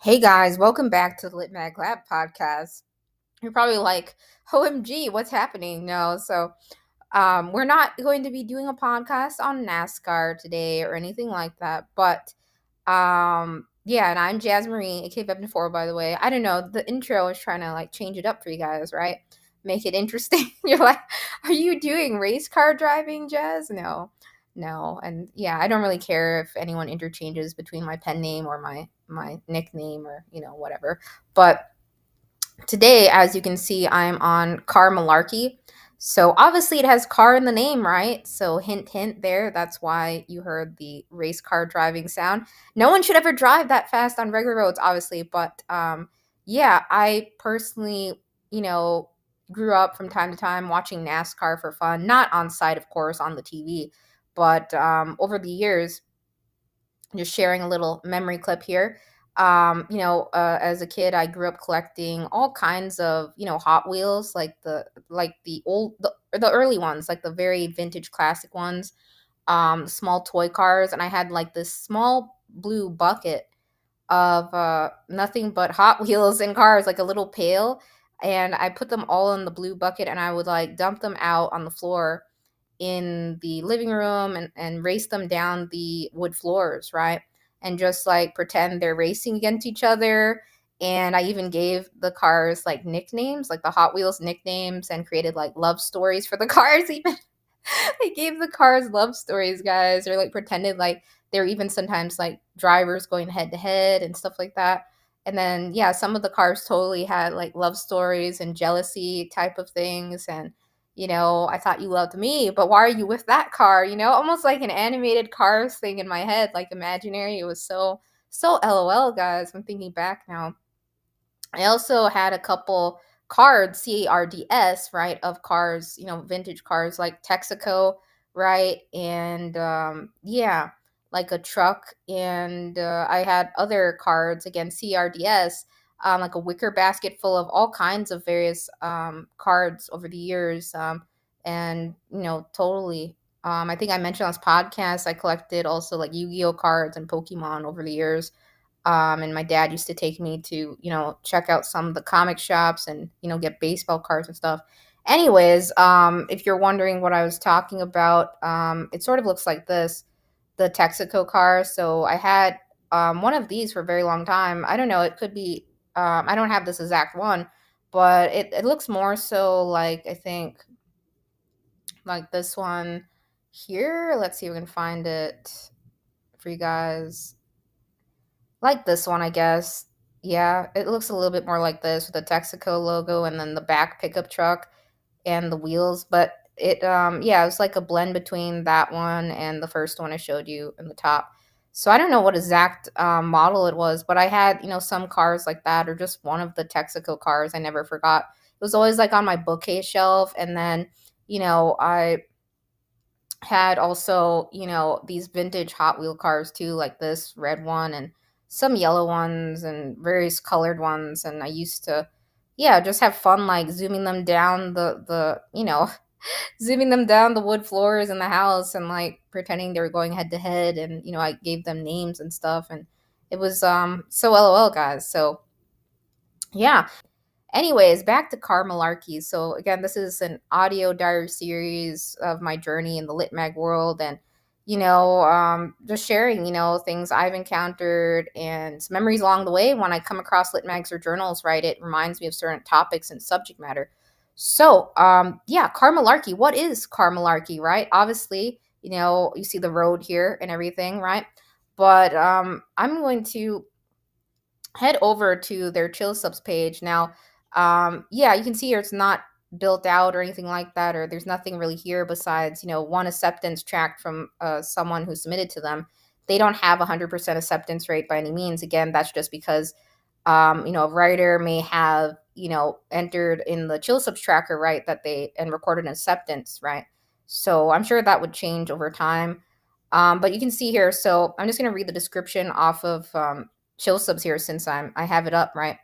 Hey guys, welcome back to the Lit Mag Lab podcast. You're probably like, OMG, what's happening? No, we're not going to be doing a podcast on NASCAR today or anything like that. But yeah, and I'm Jazz Marie, aka Vevna Forrow, by the way. I don't know, the intro is trying to like change it up for you guys, right? Make it interesting. You're like, are you doing race car driving, Jazz? No. No. And yeah, I don't really care if anyone interchanges between my pen name or my nickname or, whatever. But today, as you can see, I'm on Carmalarky. So obviously it has car in the name, right? So hint hint there. That's why you heard the race car driving sound. No one should ever drive that fast on regular roads, obviously, but yeah, I personally, you know, grew up from time to time watching NASCAR for fun, not on site, of course, on the TV, but over the years, just sharing a little memory clip here. As a kid, I grew up collecting all kinds of, Hot Wheels, like the early ones, like the very vintage classic ones, small toy cars, and I had like this small blue bucket of nothing but Hot Wheels and cars, like a little pail, and I put them all in the blue bucket, and I would like dump them out on the floor in the living room and race them down the wood floors, right? And just like pretend they're racing against each other. And I even gave the cars like nicknames, like the Hot Wheels nicknames, and created like love stories for the cars, even. I gave the cars love stories, guys, or like pretended like they were even sometimes like drivers going head to head and stuff like that. And then, yeah, some of the cars totally had like love stories and jealousy type of things. And, I thought you loved me, but why are you with that car? Almost like an animated Cars thing in my head, like imaginary. It was so LOL, guys. I'm thinking back now. I also had a couple cards, CARDS, right, of cars, vintage cars like Texaco, right, and yeah, like a truck, and I had other cards again, CRDS, like a wicker basket full of all kinds of various cards over the years, and totally. I think I mentioned on this podcast I collected also like Yu-Gi-Oh cards and Pokemon over the years, and my dad used to take me to, check out some of the comic shops and, get baseball cards and stuff. Anyways, if you're wondering what I was talking about, it sort of looks like this, the Texaco car. So I had one of these for a very long time. I don't know, it could be, I don't have this exact one, but it looks more so like, I think, like this one here. Let's see if we can find it for you guys. Like this one, I guess. Yeah, it looks a little bit more like this with the Texaco logo and then the back pickup truck and the wheels. But yeah, it was like a blend between that one and the first one I showed you in the top. So I don't know what exact model it was, but I had, some cars like that or just one of the Texaco cars I never forgot. It was always like on my bookcase shelf. And then, I had also, these vintage Hot Wheel cars too, like this red one and some yellow ones and various colored ones. And I used to, yeah, just have fun like zooming them down zooming them down the wood floors in the house and like pretending they were going head to head. And, I gave them names and stuff. And it was so LOL, guys. So yeah. Anyways, back to Carmalarky. So again, this is an audio diary series of my journey in the lit mag world, and just sharing things I've encountered and some memories along the way when I come across lit mags or journals. Right, it reminds me of certain topics and subject matter. So yeah, Carmalarky. What is Carmalarky? Right, obviously you see the road here and everything, right? But I'm going to head over to their chill subs page now. Yeah, you can see here it's not built out or anything like that, or there's nothing really here besides one acceptance track from someone who submitted to them. They don't have 100% acceptance rate by any means. Again, that's just because a writer may have entered in the chill subs tracker, right, that they and recorded an acceptance, right. So I'm sure that would change over time. But you can see here, so I'm just going to read the description off of chill subs here since I have it up, right?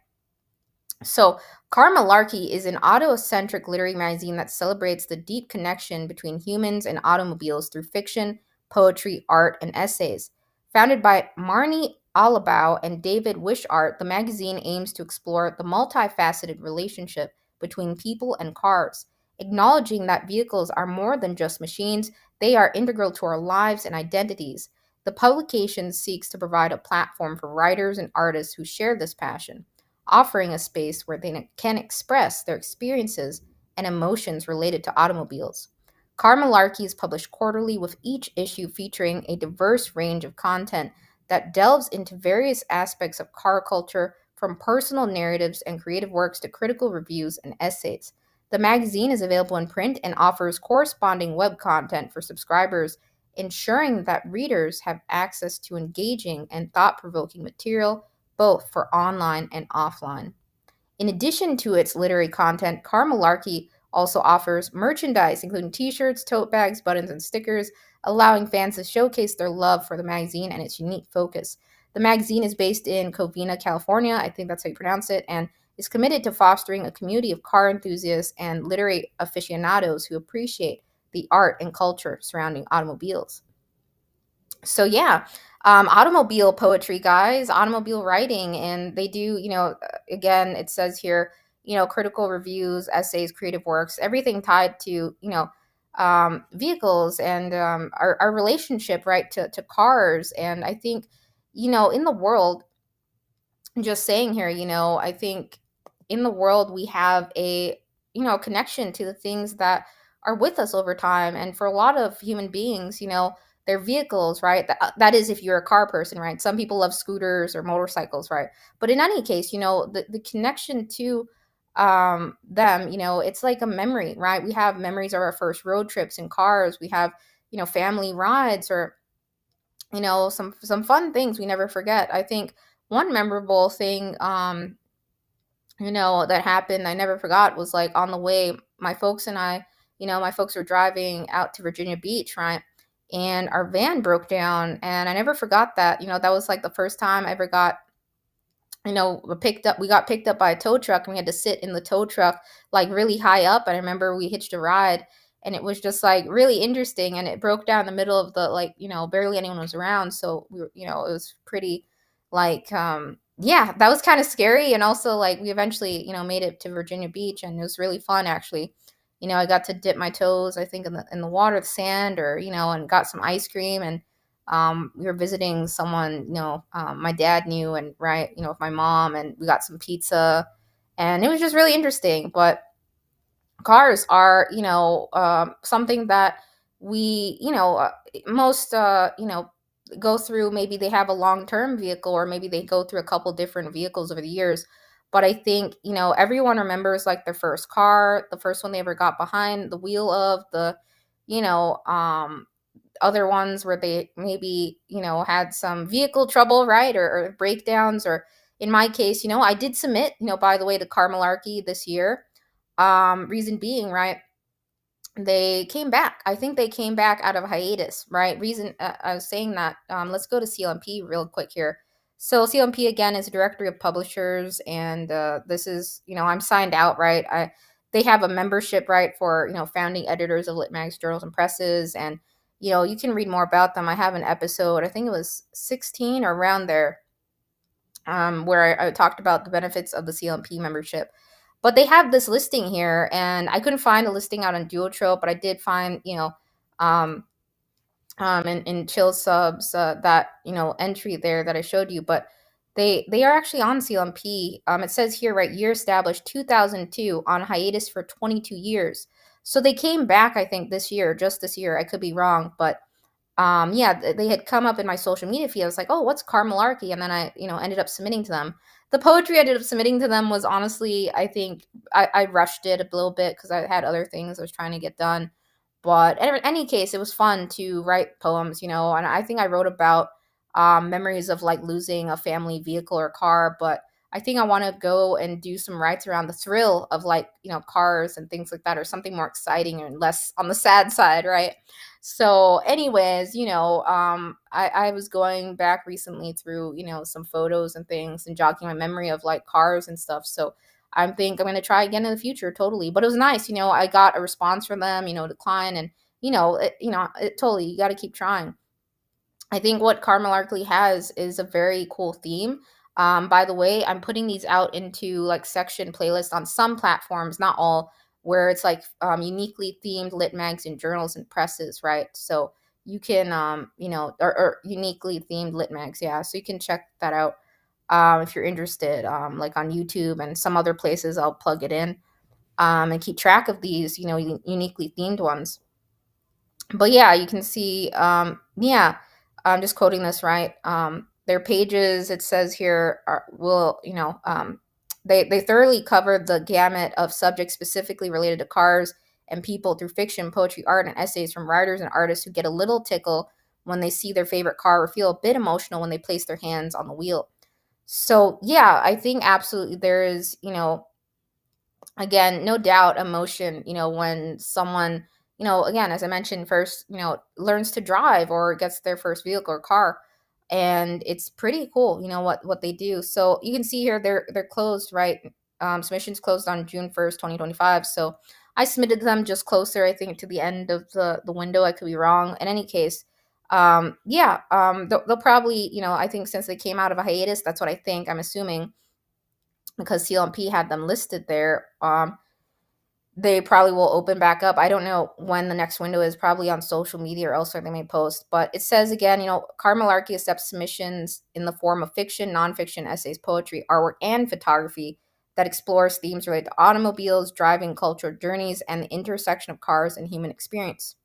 So, Carmalarky is an auto-centric literary magazine that celebrates the deep connection between humans and automobiles through fiction, poetry, art, and essays. Founded by Marnie Alabau and David Wishart, the magazine aims to explore the multifaceted relationship between people and cars, acknowledging that vehicles are more than just machines, they are integral to our lives and identities. The publication seeks to provide a platform for writers and artists who share this passion, offering a space where they can express their experiences and emotions related to automobiles. Carmalarky is published quarterly, with each issue featuring a diverse range of content that delves into various aspects of car culture, from personal narratives and creative works to critical reviews and essays. The magazine is available in print and offers corresponding web content for subscribers, ensuring that readers have access to engaging and thought provoking material both for online and offline. In addition to its literary content, Carmalarky also offers merchandise, including t shirts, tote bags, buttons, and stickers, allowing fans to showcase their love for the magazine and its unique focus. The magazine is based in Covina, California, I think that's how you pronounce it, and is committed to fostering a community of car enthusiasts and literary aficionados who appreciate the art and culture surrounding automobiles. So yeah, automobile poetry, guys, automobile writing, and they do, again, it says here, critical reviews, essays, creative works, everything tied to, vehicles and our relationship, right, to cars. And I think, in the world, just saying here, I think in the world we have a, connection to the things that are with us over time. And for a lot of human beings, their vehicles, right? That is if you're a car person, right? Some people love scooters or motorcycles, right? But in any case, the connection to them, it's like a memory, right? We have memories of our first road trips in cars. We have, family rides, or some fun things we never forget. I think one memorable thing that happened I never forgot was like on the way, my folks and I, my folks were driving out to Virginia Beach, right? And our van broke down, and I never forgot that. That was like the first time I ever got, picked up. We got picked up by a tow truck, and we had to sit in the tow truck like really high up. And I remember we hitched a ride, and it was just like really interesting. And it broke down in the middle of the, like, barely anyone was around. So we were, it was pretty like, yeah, that was kind of scary. And also, like, we eventually, made it to Virginia Beach, and it was really fun actually. I got to dip my toes, I think, in the water, the sand, or and got some ice cream. And we were visiting someone, my dad knew, and right, with my mom, and we got some pizza, and it was just really interesting. But cars are, something that we, most, go through. Maybe they have a long-term vehicle, or maybe they go through a couple different vehicles over the years. But I think, everyone remembers like their first car, the first one they ever got behind the wheel of, the, you know, other ones where they maybe, had some vehicle trouble, right? Or breakdowns. Or in my case, I did submit, by the way, to Carmalarky this year. Reason being, right? They came back. I think they came back out of hiatus, right? Reason I was saying that. Let's go to CLMP real quick here. So CLMP again is a directory of publishers, and this is, I'm signed out, right? They have a membership, right, for founding editors of lit mags, journals, and presses, and you can read more about them. I have an episode, I think it was 16 or around there, where I talked about the benefits of the CLMP membership. But they have this listing here, and I couldn't find a listing out on Duotrope, but I did find, um, in Chill Subs, that, entry there that I showed you. But they are actually on CLMP. It says here, right, year established 2002, on hiatus for 22 years. So they came back, I think, this year, just this year. I could be wrong, but yeah, they had come up in my social media feed. I was like, oh, what's Carmalarky? And then I, ended up submitting to them. The poetry I ended up submitting to them was, honestly, I think I rushed it a little bit because I had other things I was trying to get done. But in any case, it was fun to write poems, and I think I wrote about memories of like losing a family vehicle or car. But I think I want to go and do some writes around the thrill of, like, cars and things like that, or something more exciting and less on the sad side, right? So, anyways, I was going back recently through, some photos and things, and jogging my memory of like cars and stuff. So I think I'm going to try again in the future, totally. But it was nice, I got a response from them, decline, and, it totally, you got to keep trying. I think what Carmalarky has is a very cool theme. By the way, I'm putting these out into like section playlists on some platforms, not all, where it's like uniquely themed lit mags and journals and presses, right? So you can, or uniquely themed lit mags, yeah. So you can check that out if you're interested, like on YouTube and some other places. I'll plug it in and keep track of these, uniquely themed ones. But yeah, you can see, yeah, I'm just quoting this right. Their pages, it says here, they thoroughly covered the gamut of subjects specifically related to cars and people through fiction, poetry, art, and essays from writers and artists who get a little tickle when they see their favorite car or feel a bit emotional when they place their hands on the wheel. So yeah, I think absolutely there is, again, no doubt emotion, when someone, again, as I mentioned first, learns to drive or gets their first vehicle or car. And it's pretty cool, what they do. So you can see here they're closed, right? Submissions closed on June 1st, 2025. So I submitted them just closer, I think, to the end of the window. I could be wrong. In any case, yeah, they'll probably, I think since they came out of a hiatus, that's what I think, I'm assuming, because CLMP had them listed there. They probably will open back up. I don't know when the next window is, probably on social media or elsewhere they may post. But it says again, Carmalarky accepts submissions in the form of fiction, nonfiction, essays, poetry, artwork, and photography that explores themes related to automobiles, driving, cultural journeys, and the intersection of cars and human experience.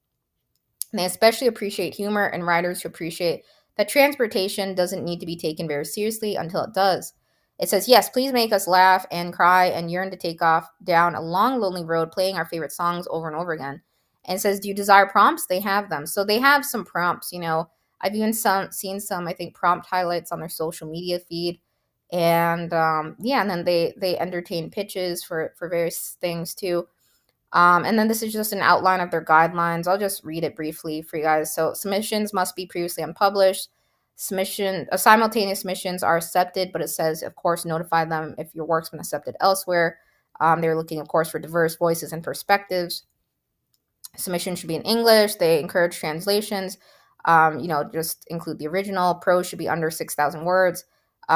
And they especially appreciate humor and writers who appreciate that transportation doesn't need to be taken very seriously until it does. It says, yes, please make us laugh and cry and yearn to take off down a long, lonely road playing our favorite songs over and over again. And it says, do you desire prompts? They have them. So they have some prompts, I've even seen some, I think, prompt highlights on their social media feed. And yeah, and then they entertain pitches for various things too. And then this is just an outline of their guidelines. I'll just read it briefly for you guys. So submissions must be previously unpublished. Simultaneous submissions are accepted, but it says, of course, notify them if your work's been accepted elsewhere. They're looking, of course, for diverse voices and perspectives. Submissions should be in English. They encourage translations. Just include the original. Prose should be under 6,000 words.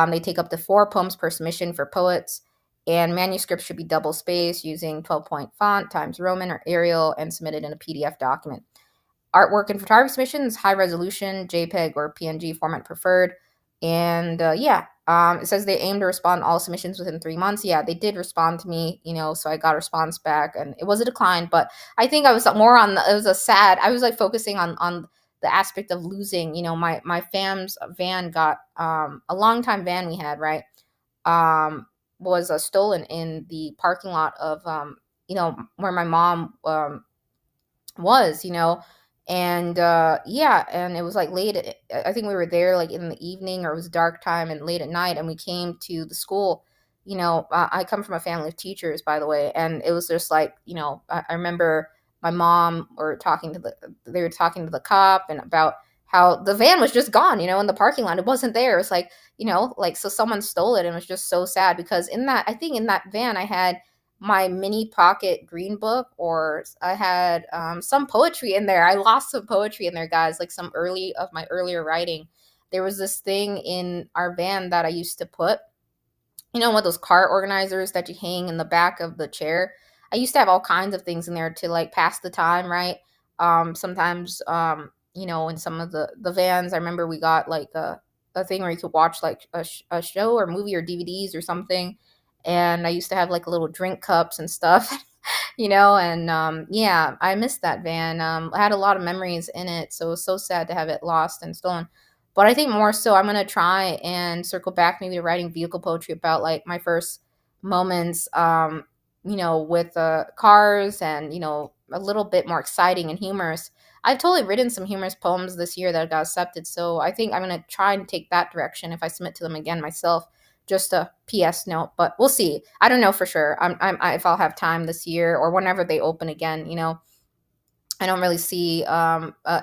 They take up to 4 poems per submission for poets. And manuscripts should be double spaced using 12-point font times Roman or Arial and submitted in a PDF document. Artwork and photography submissions, high resolution, JPEG or PNG format preferred. And it says they aim to respond to all submissions within 3 months. Yeah, they did respond to me, so I got a response back, and it was a decline. But I think I was more on it was a sad. I was like focusing on the aspect of losing. My fam's van got a long time van we had, right? Was stolen in the parking lot of where my mom was, and yeah, and it was like late. I think we were there like in the evening, or it was dark time and late at night, and we came to the school. I come from a family of teachers, by the way, and it was just like, I remember my mom or they were talking to the cop and about how the van was just gone, in the parking lot. It wasn't there. It was like, like, so someone stole it, and it was just so sad because I think in that van I had my mini pocket green book, or I had some poetry in there. I lost some poetry in there, guys, like some of my earlier writing. There was this thing in our van that I used to put, what those car organizers that you hang in the back of the chair. I used to have all kinds of things in there to like pass the time, right? Sometimes, in some of the vans, I remember we got like a thing where you could watch like a show or movie or DVDs or something. And I used to have like little drink cups and stuff, and yeah, I missed that van. I had a lot of memories in it, so it was so sad to have it lost and stolen. But I think more so, I'm gonna try and circle back maybe to writing vehicle poetry about like my first moments, with cars, and a little bit more exciting and humorous. I've totally written some humorous poems this year that got accepted, so I think I'm gonna try and take that direction if I submit to them again myself. Just a PS note, but we'll see. I don't know for sure. If I'll have time this year or whenever they open again. I don't really see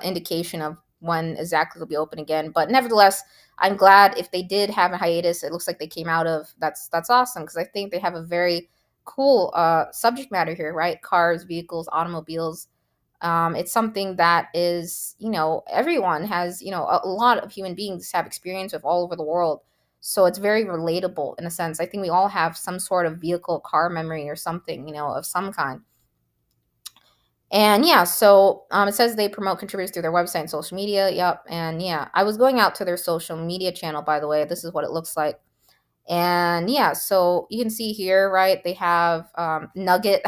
indication of when exactly they'll be open again. But nevertheless, I'm glad if they did have a hiatus. It looks like they came out of. That's awesome, because I think they have a very cool subject matter here, right? Cars, vehicles, automobiles. It's something that is, everyone has, a lot of human beings have experience with all over the world. So it's very relatable in a sense. I think we all have some sort of vehicle car memory or something, of some kind. And yeah, so it says they promote contributors through their website and social media. Yep. And yeah, I was going out to their social media channel, by the way. This is what it looks like. And yeah, so you can see here, right? They have Nugget.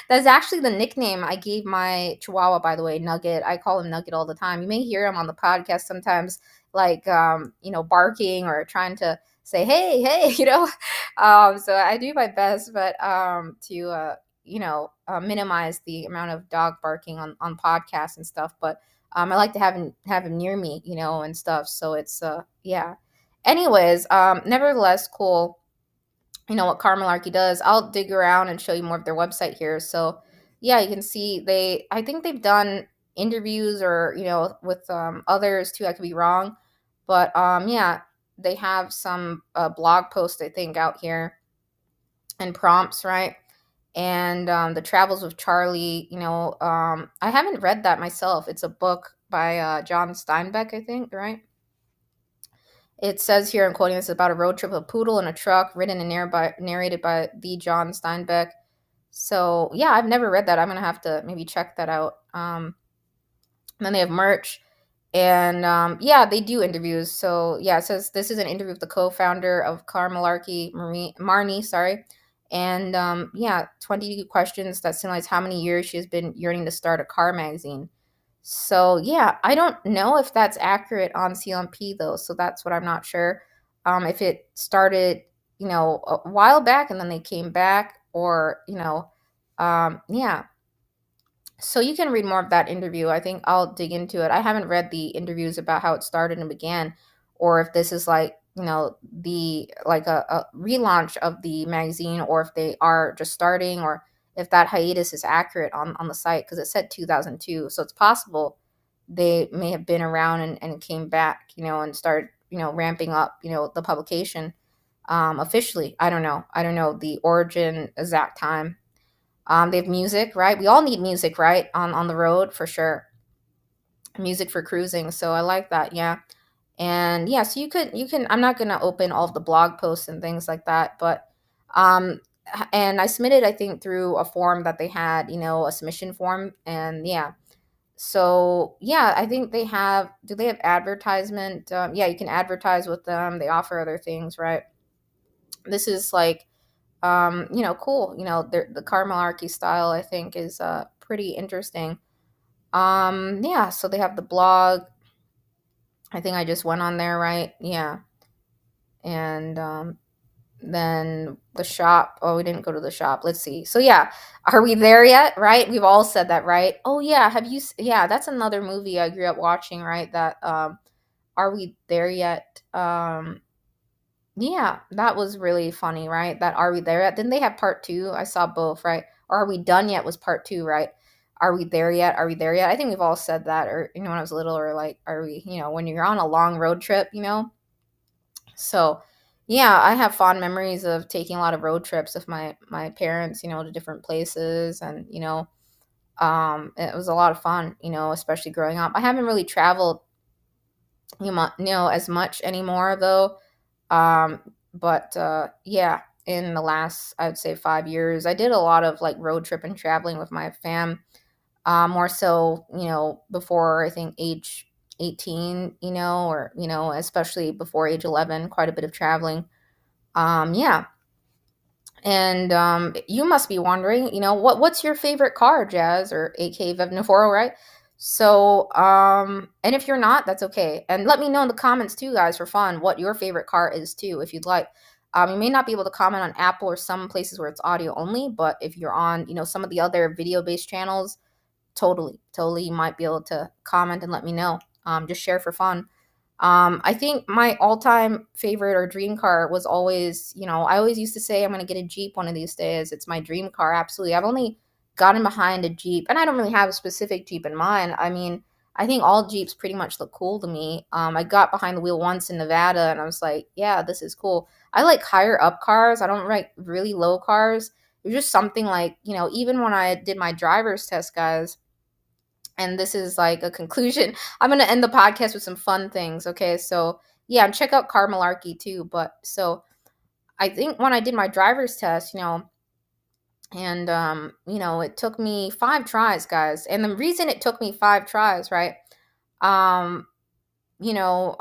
That's actually the nickname I gave my Chihuahua, by the way, Nugget. I call him Nugget all the time. You may hear him on the podcast sometimes, like, barking or trying to say, hey, hey, So I do my best, but to, minimize the amount of dog barking on podcasts and stuff. But I like to have him near me, and stuff. So it's, yeah. Anyways, nevertheless, cool. You know what Carmalarky does. I'll dig around and show you more of their website here. So, yeah, you can see I think they've done interviews or, with others too. I could be wrong. But, yeah, they have some blog posts, I think, out here and prompts, right? And The Travels with Charlie, I haven't read that myself. It's a book by John Steinbeck, I think, right? It says here, I'm quoting this, about a road trip, a poodle in a truck, written and narrated by the John Steinbeck. So yeah, I've never read that. I'm gonna have to maybe check that out. Then they have merch, and yeah, they do interviews. So yeah, it says this is an interview with the co-founder of Carmalarky, Marnie, sorry, and yeah, 20 questions that symbolize how many years she has been yearning to start a car magazine. So yeah, I don't know if that's accurate on CLMP though. So that's what I'm not sure. If it started, a while back and then they came back, or yeah. So you can read more of that interview. I think I'll dig into it. I haven't read the interviews about how it started and began, or if this is like, the like a relaunch of the magazine, or if they are just starting, or if that hiatus is accurate on the site, because it said 2002. So it's possible they may have been around and came back, and started, ramping up, the publication officially. I don't know. I don't know the origin exact time. They have music, right? We all need music, right? On the road for sure. Music for cruising. So I like that. Yeah. And yeah, so you can I'm not gonna open all of the blog posts and things like that, but um and I submitted, I think, through a form that they had, a submission form. And yeah. So yeah, I think do they have advertisement? Yeah, you can advertise with them. They offer other things, right? This is like cool. The Carmalarky style, I think, is pretty interesting. Yeah, so they have the blog. I think I just went on there, right? Yeah. And then the shop. Oh, we didn't go to the shop. Let's see. So yeah, are we there yet? Right? We've all said that, right? Oh yeah, yeah, that's another movie I grew up watching, right? That Are We There Yet? Yeah, that was really funny, right? That Are We There Yet? Didn't they have part two? I saw both, right? Or Are We Done Yet was part two, right? Are we there yet? Are we there yet? I think we've all said that, or when I was little, or like, are we, when you're on a long road trip, So, yeah, I have fond memories of taking a lot of road trips with my parents, to different places, and it was a lot of fun, especially growing up. I haven't really traveled, as much anymore though. But yeah, in the last, I would say, 5 years, I did a lot of like road trip and traveling with my fam. More so, before I think age 18, or especially before age 11, quite a bit of traveling. Yeah. And you must be wondering, what's your favorite car, Jazz, or AK Vevna Forrow, right? So, and if you're not, that's okay. And let me know in the comments too, guys, for fun, what your favorite car is too, if you'd like. You may not be able to comment on Apple or some places where it's audio only, but if you're on, some of the other video-based channels, totally, totally, you might be able to comment and let me know. Just share for fun. I think my all-time favorite or dream car was always, I always used to say I'm going to get a Jeep one of these days. It's my dream car, absolutely. I've only gotten behind a Jeep, and I don't really have a specific Jeep in mind. I mean, I think all Jeeps pretty much look cool to me. I got behind the wheel once in Nevada, and I was like, yeah, this is cool. I like higher up cars. I don't like really low cars. It's just something like, even when I did my driver's test, guys, And this is like a conclusion. I'm gonna end the podcast with some fun things. Okay, so yeah, and check out Carmalarky too. But so I think when I did my driver's test, and it took me 5 tries, guys. And the reason it took me 5 tries, right? Um, you know,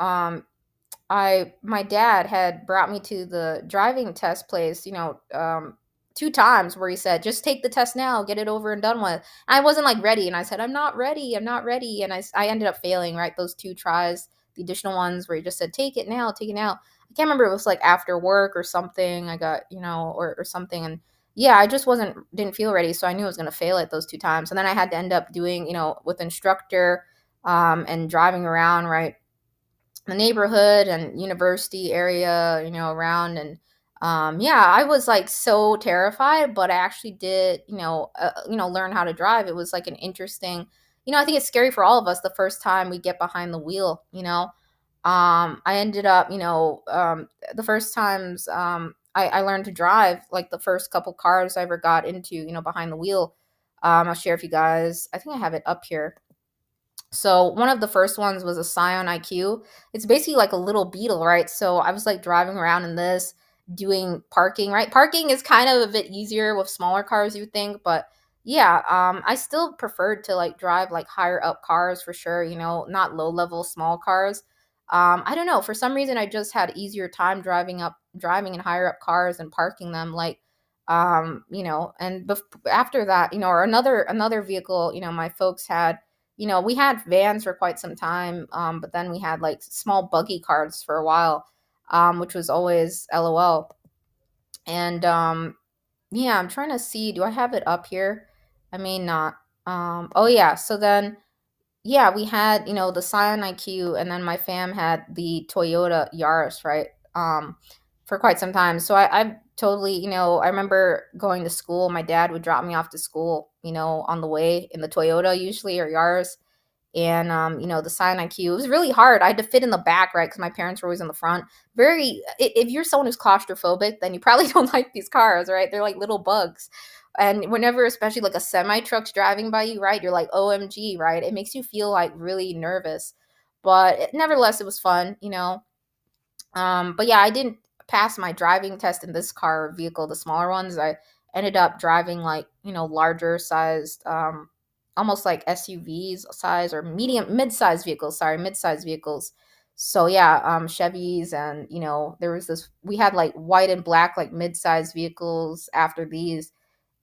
I my dad had brought me to the driving test place, 2 times where he said, "Just take the test now, get it over and done with." I wasn't like ready, and I said, I'm not ready," and I ended up failing, right? Those 2 tries, the additional ones where he just said, "Take it now, take it now." I can't remember, it was like after work or something. I got, or something, and yeah, I just didn't feel ready, so I knew I was gonna fail it those 2 times, and then I had to end up doing, with instructor, and driving around, right, the neighborhood and university area, around. And yeah, I was like so terrified, but I actually did, learn how to drive. It was like an interesting, I think it's scary for all of us the first time we get behind the wheel, I ended up, the first times I learned to drive, like the first couple cars I ever got into, behind the wheel. I'll share with you guys. I think I have it up here. So one of the first ones was a Scion IQ. It's basically like a little beetle, right? So I was like driving around in this, doing parking, right? Parking is kind of a bit easier with smaller cars, you would think, but yeah, I still preferred to like drive like higher up cars for sure, not low level small cars. I don't know, for some reason I just had easier time driving in higher up cars and parking them, like and after that, or another vehicle, my folks had, we had vans for quite some time, but then we had like small buggy cars for a while, which was always LOL. And yeah, I'm trying to see, do I have it up here? I may not. Oh yeah, so then yeah, we had, the Scion IQ, and then my fam had the Toyota Yaris, right? For quite some time. So I totally, I remember going to school. My dad would drop me off to school, on the way in the Toyota usually, or Yaris. And the Scion IQ, it was really hard. I had to fit in the back, right, because my parents were always in the front. If you're someone who's claustrophobic, then you probably don't like these cars, right? They're like little bugs. And whenever, especially like a semi truck's driving by you, right, you're like, OMG, right? It makes you feel like really nervous. But nevertheless, it was fun, but yeah, I didn't pass my driving test in this car vehicle, the smaller ones. I ended up driving like, larger sized, almost like SUVs size, or mid-sized vehicles, sorry, mid-sized vehicles. So yeah, Chevys, and there was this, we had like white and black like mid-sized vehicles after these,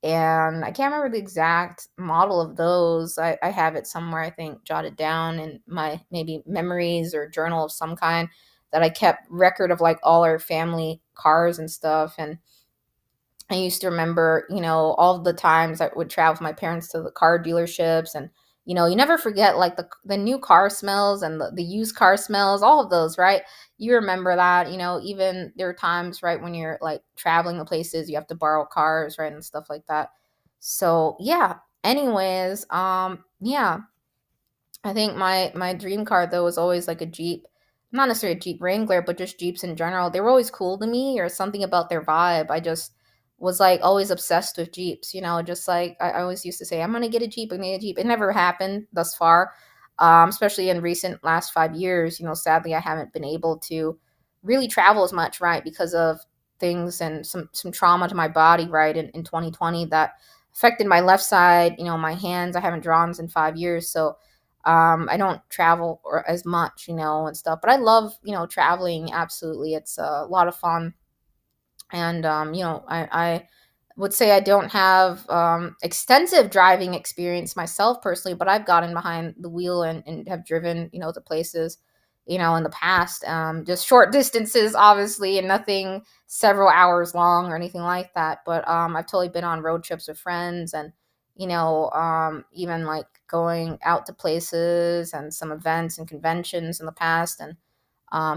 and I can't remember the exact model of those. I have it somewhere, I think, jotted down in my maybe memories or journal of some kind, that I kept record of like all our family cars and stuff. And I used to remember, all the times I would travel with my parents to the car dealerships, and you never forget like the new car smells and the used car smells, all of those, right? You remember that, even there are times, right, when you're like traveling to places, you have to borrow cars, right, and stuff like that. So yeah. Anyways, yeah, I think my dream car though was always like a Jeep. Not necessarily a Jeep Wrangler, but just Jeeps in general. They were always cool to me, or something about their vibe. I just was like always obsessed with Jeeps, just like I always used to say, I'm gonna get a Jeep, I'm gonna get a Jeep. It never happened thus far. Especially in recent last 5 years, sadly I haven't been able to really travel as much, right? Because of things and some trauma to my body, right, in 2020 that affected my left side, my hands. I haven't drawn in 5 years. So I don't travel or as much, and stuff, but I love, traveling. Absolutely. It's a lot of fun. And, I would say I don't have extensive driving experience myself personally, but I've gotten behind the wheel and have driven, to places, in the past, just short distances, obviously, and nothing several hours long or anything like that. But I've totally been on road trips with friends, and, even like going out to places and some events and conventions in the past. And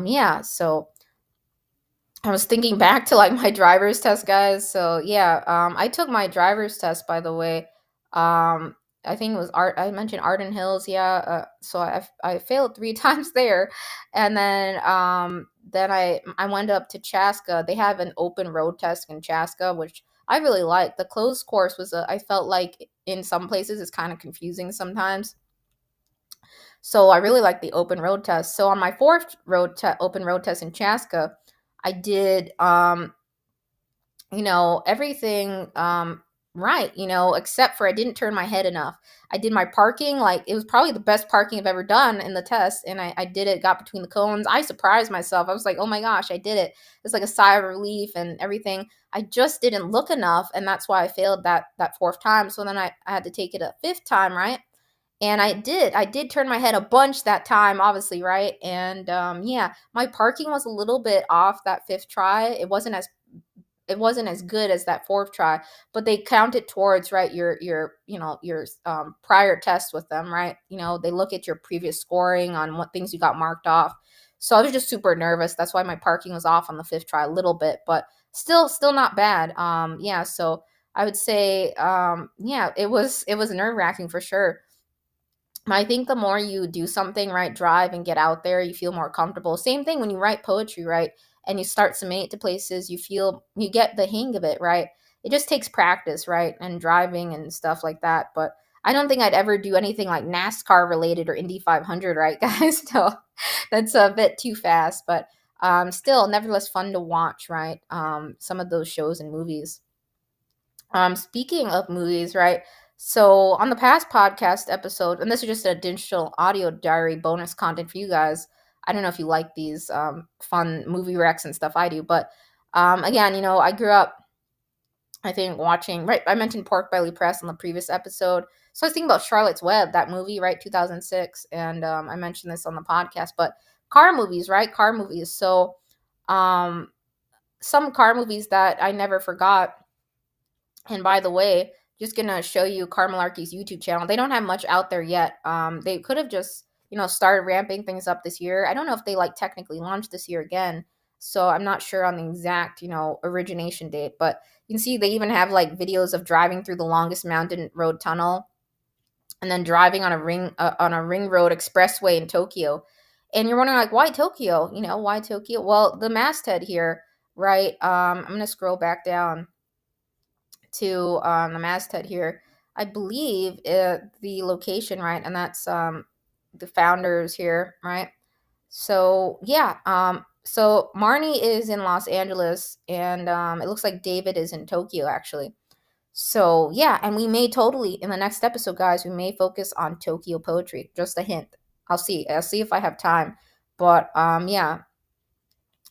yeah, so I was thinking back to like my driver's test, guys. So yeah, I took my driver's test, by the way. Um, I think it was Art. I mentioned Arden Hills, yeah. So I failed 3 times there, and then I went up to Chaska. They have an open road test in Chaska, which I really like. The closed course was I felt like in some places it's kind of confusing sometimes. So I really like the open road test. So on my fourth open road test in Chaska, I did everything right, except for I didn't turn my head enough. I did my parking, like it was probably the best parking I've ever done in the test, and I did it, got between the cones. I surprised myself. I was like, oh my gosh, I did it. It's like a sigh of relief and everything. I just didn't look enough, and that's why I failed that fourth time. So then I had to take it a fifth time, right? And I did turn my head a bunch that time, obviously, right? And yeah, my parking was a little bit off that fifth try. It wasn't as good as that fourth try, but they count it towards, right, your prior test with them, right? They look at your previous scoring on what things you got marked off. So I was just super nervous. That's why my parking was off on the fifth try a little bit, but still not bad. Yeah, so I would say yeah, it was nerve-wracking for sure. I think the more you do something, right, drive and get out there, you feel more comfortable. Same thing when you write poetry, right, and you start submitting it to places, you get the hang of it, right? It just takes practice, right, and driving and stuff like that. But I don't think I'd ever do anything like NASCAR related or Indy 500, right, guys? So that's a bit too fast, but still, nevertheless, fun to watch, right? Some of those shows and movies. Speaking of movies, right? So on the past podcast episode, and this is just a digital audio diary bonus content for you guys. I don't know if you like these fun movie recs and stuff I do, but again, I grew up, I think, watching, right? I mentioned Pork Belly Press in the previous episode. So I was thinking about Charlotte's Web, that movie, right? 2006. And I mentioned this on the podcast, but car movies, right? Car movies. So um, some car movies that I never forgot, and by the way, just gonna show you Carmalarky's YouTube channel. They don't have much out there yet. They could have just, started ramping things up this year. I don't know if they like technically launched this year again. So I'm not sure on the exact, origination date. But you can see they even have like videos of driving through the longest mountain road tunnel, and then driving on a ring road expressway in Tokyo. And you're wondering, like, why Tokyo? Why Tokyo? Well, the masthead here, right? I'm gonna scroll back down to the masthead here. I believe the location, right? And that's the founders here, right? So yeah, so Marnie is in Los Angeles, and it looks like David is in Tokyo actually. So yeah, and we may totally in the next episode, guys, we may focus on Tokyo poetry. Just a hint. I'll see if I have time. But yeah,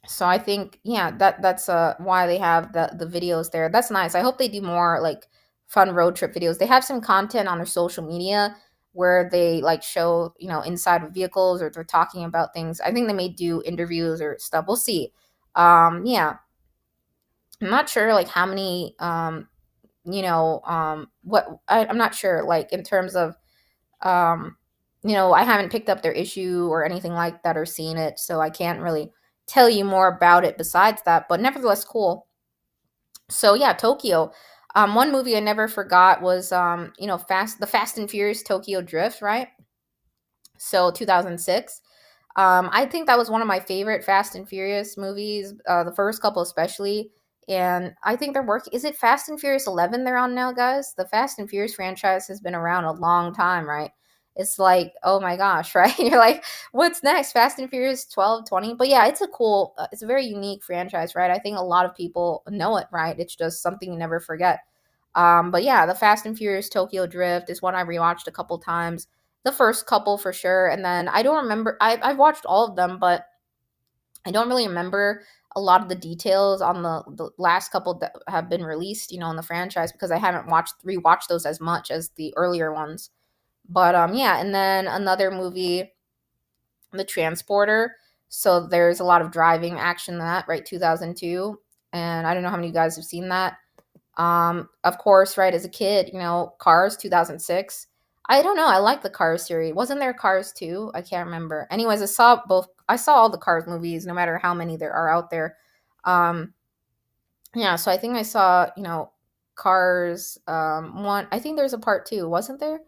so I think, yeah, that's why they have the videos there. That's nice. I hope they do more like fun road trip videos. They have some content on their social media where they like show, inside of vehicles, or they're talking about things. I think they may do interviews or stuff. We'll see. Yeah, I'm not sure like how many I'm not sure like in terms of um, I haven't picked up their issue or anything like that or seen it, so I can't really tell you more about it besides that, but nevertheless cool. So yeah, Tokyo. One movie I never forgot was the Fast and Furious Tokyo Drift, right? So 2006. I think that was one of my favorite Fast and Furious movies, the first couple especially. And I think they're working. Is it Fast and Furious 11 they're on now, guys? The Fast and Furious franchise has been around a long time, right? It's like, oh my gosh, right? You're like, what's next? Fast and Furious 12, 20. But yeah, it's a very unique franchise, right? I think a lot of people know it, right? It's just something you never forget. But yeah, the Fast and Furious Tokyo Drift is one I rewatched a couple times, the first couple for sure, and then I don't remember. I've watched all of them, but I don't really remember a lot of the details on the last couple that have been released, in the franchise, because I haven't rewatched those as much as the earlier ones. But yeah, and then another movie, The Transporter. So there's a lot of driving action in that, right? 2002, and I don't know how many of you guys have seen that. Of course, right, as a kid, Cars 2006. I don't know. I like the Cars series. Wasn't there Cars 2? I can't remember. Anyways, I saw all the Cars movies, no matter how many there are out there. Um, yeah, so I think I saw, Cars 1. I think there's a part 2, wasn't there?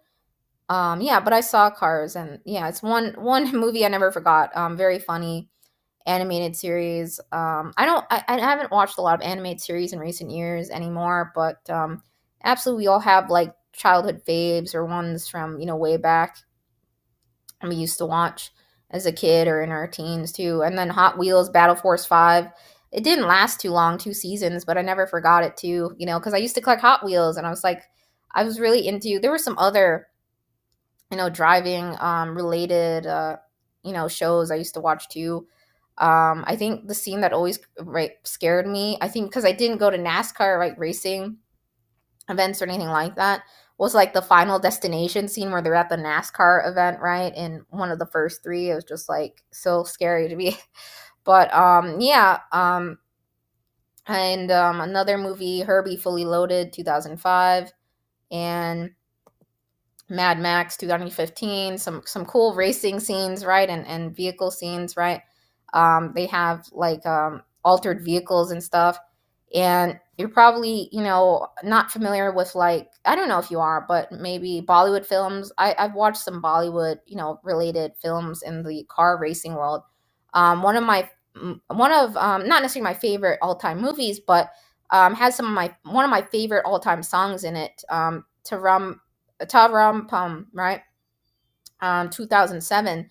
Yeah, but I saw Cars, and yeah, it's one movie I never forgot. Very funny animated series. I haven't watched a lot of animated series in recent years anymore, but absolutely we all have like childhood faves or ones from, way back. we used to watch as a kid or in our teens too. And then Hot Wheels Battle Force 5. It didn't last too long, 2 seasons, but I never forgot it too, because I used to collect Hot Wheels and I was really into, there were some other, driving related, shows I used to watch too. I think the scene that always scared me, I think because I didn't go to NASCAR, like racing events or anything like that, was like the Final Destination scene where they're at the NASCAR event, right? In one of the first three, it was just like so scary to me. But yeah, and another movie, Herbie Fully Loaded, 2005, and Mad Max 2015, some cool racing scenes, right? And vehicle scenes, right? They have like altered vehicles and stuff. And you're probably, not familiar with, like, I don't know if you are, but maybe Bollywood films. I've watched some Bollywood, related films in the car racing world. One of not necessarily my favorite all time movies, but has one of my favorite all time songs in it. Tarampum, right? 2007.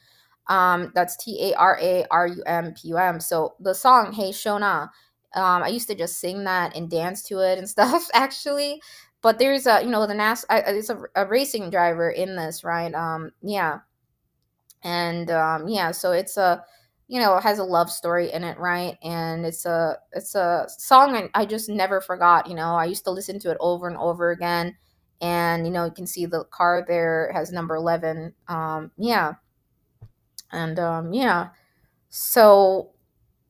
That's Tararumpum. So the song Hey Shona, I used to just sing that and dance to it and stuff actually. But there's it's a racing driver in this, right? Yeah. And yeah, so it's a, it has a love story in it, right? And it's a song I just never forgot. I used to listen to it over and over again. And you can see the car there has number 11. Yeah. And yeah, so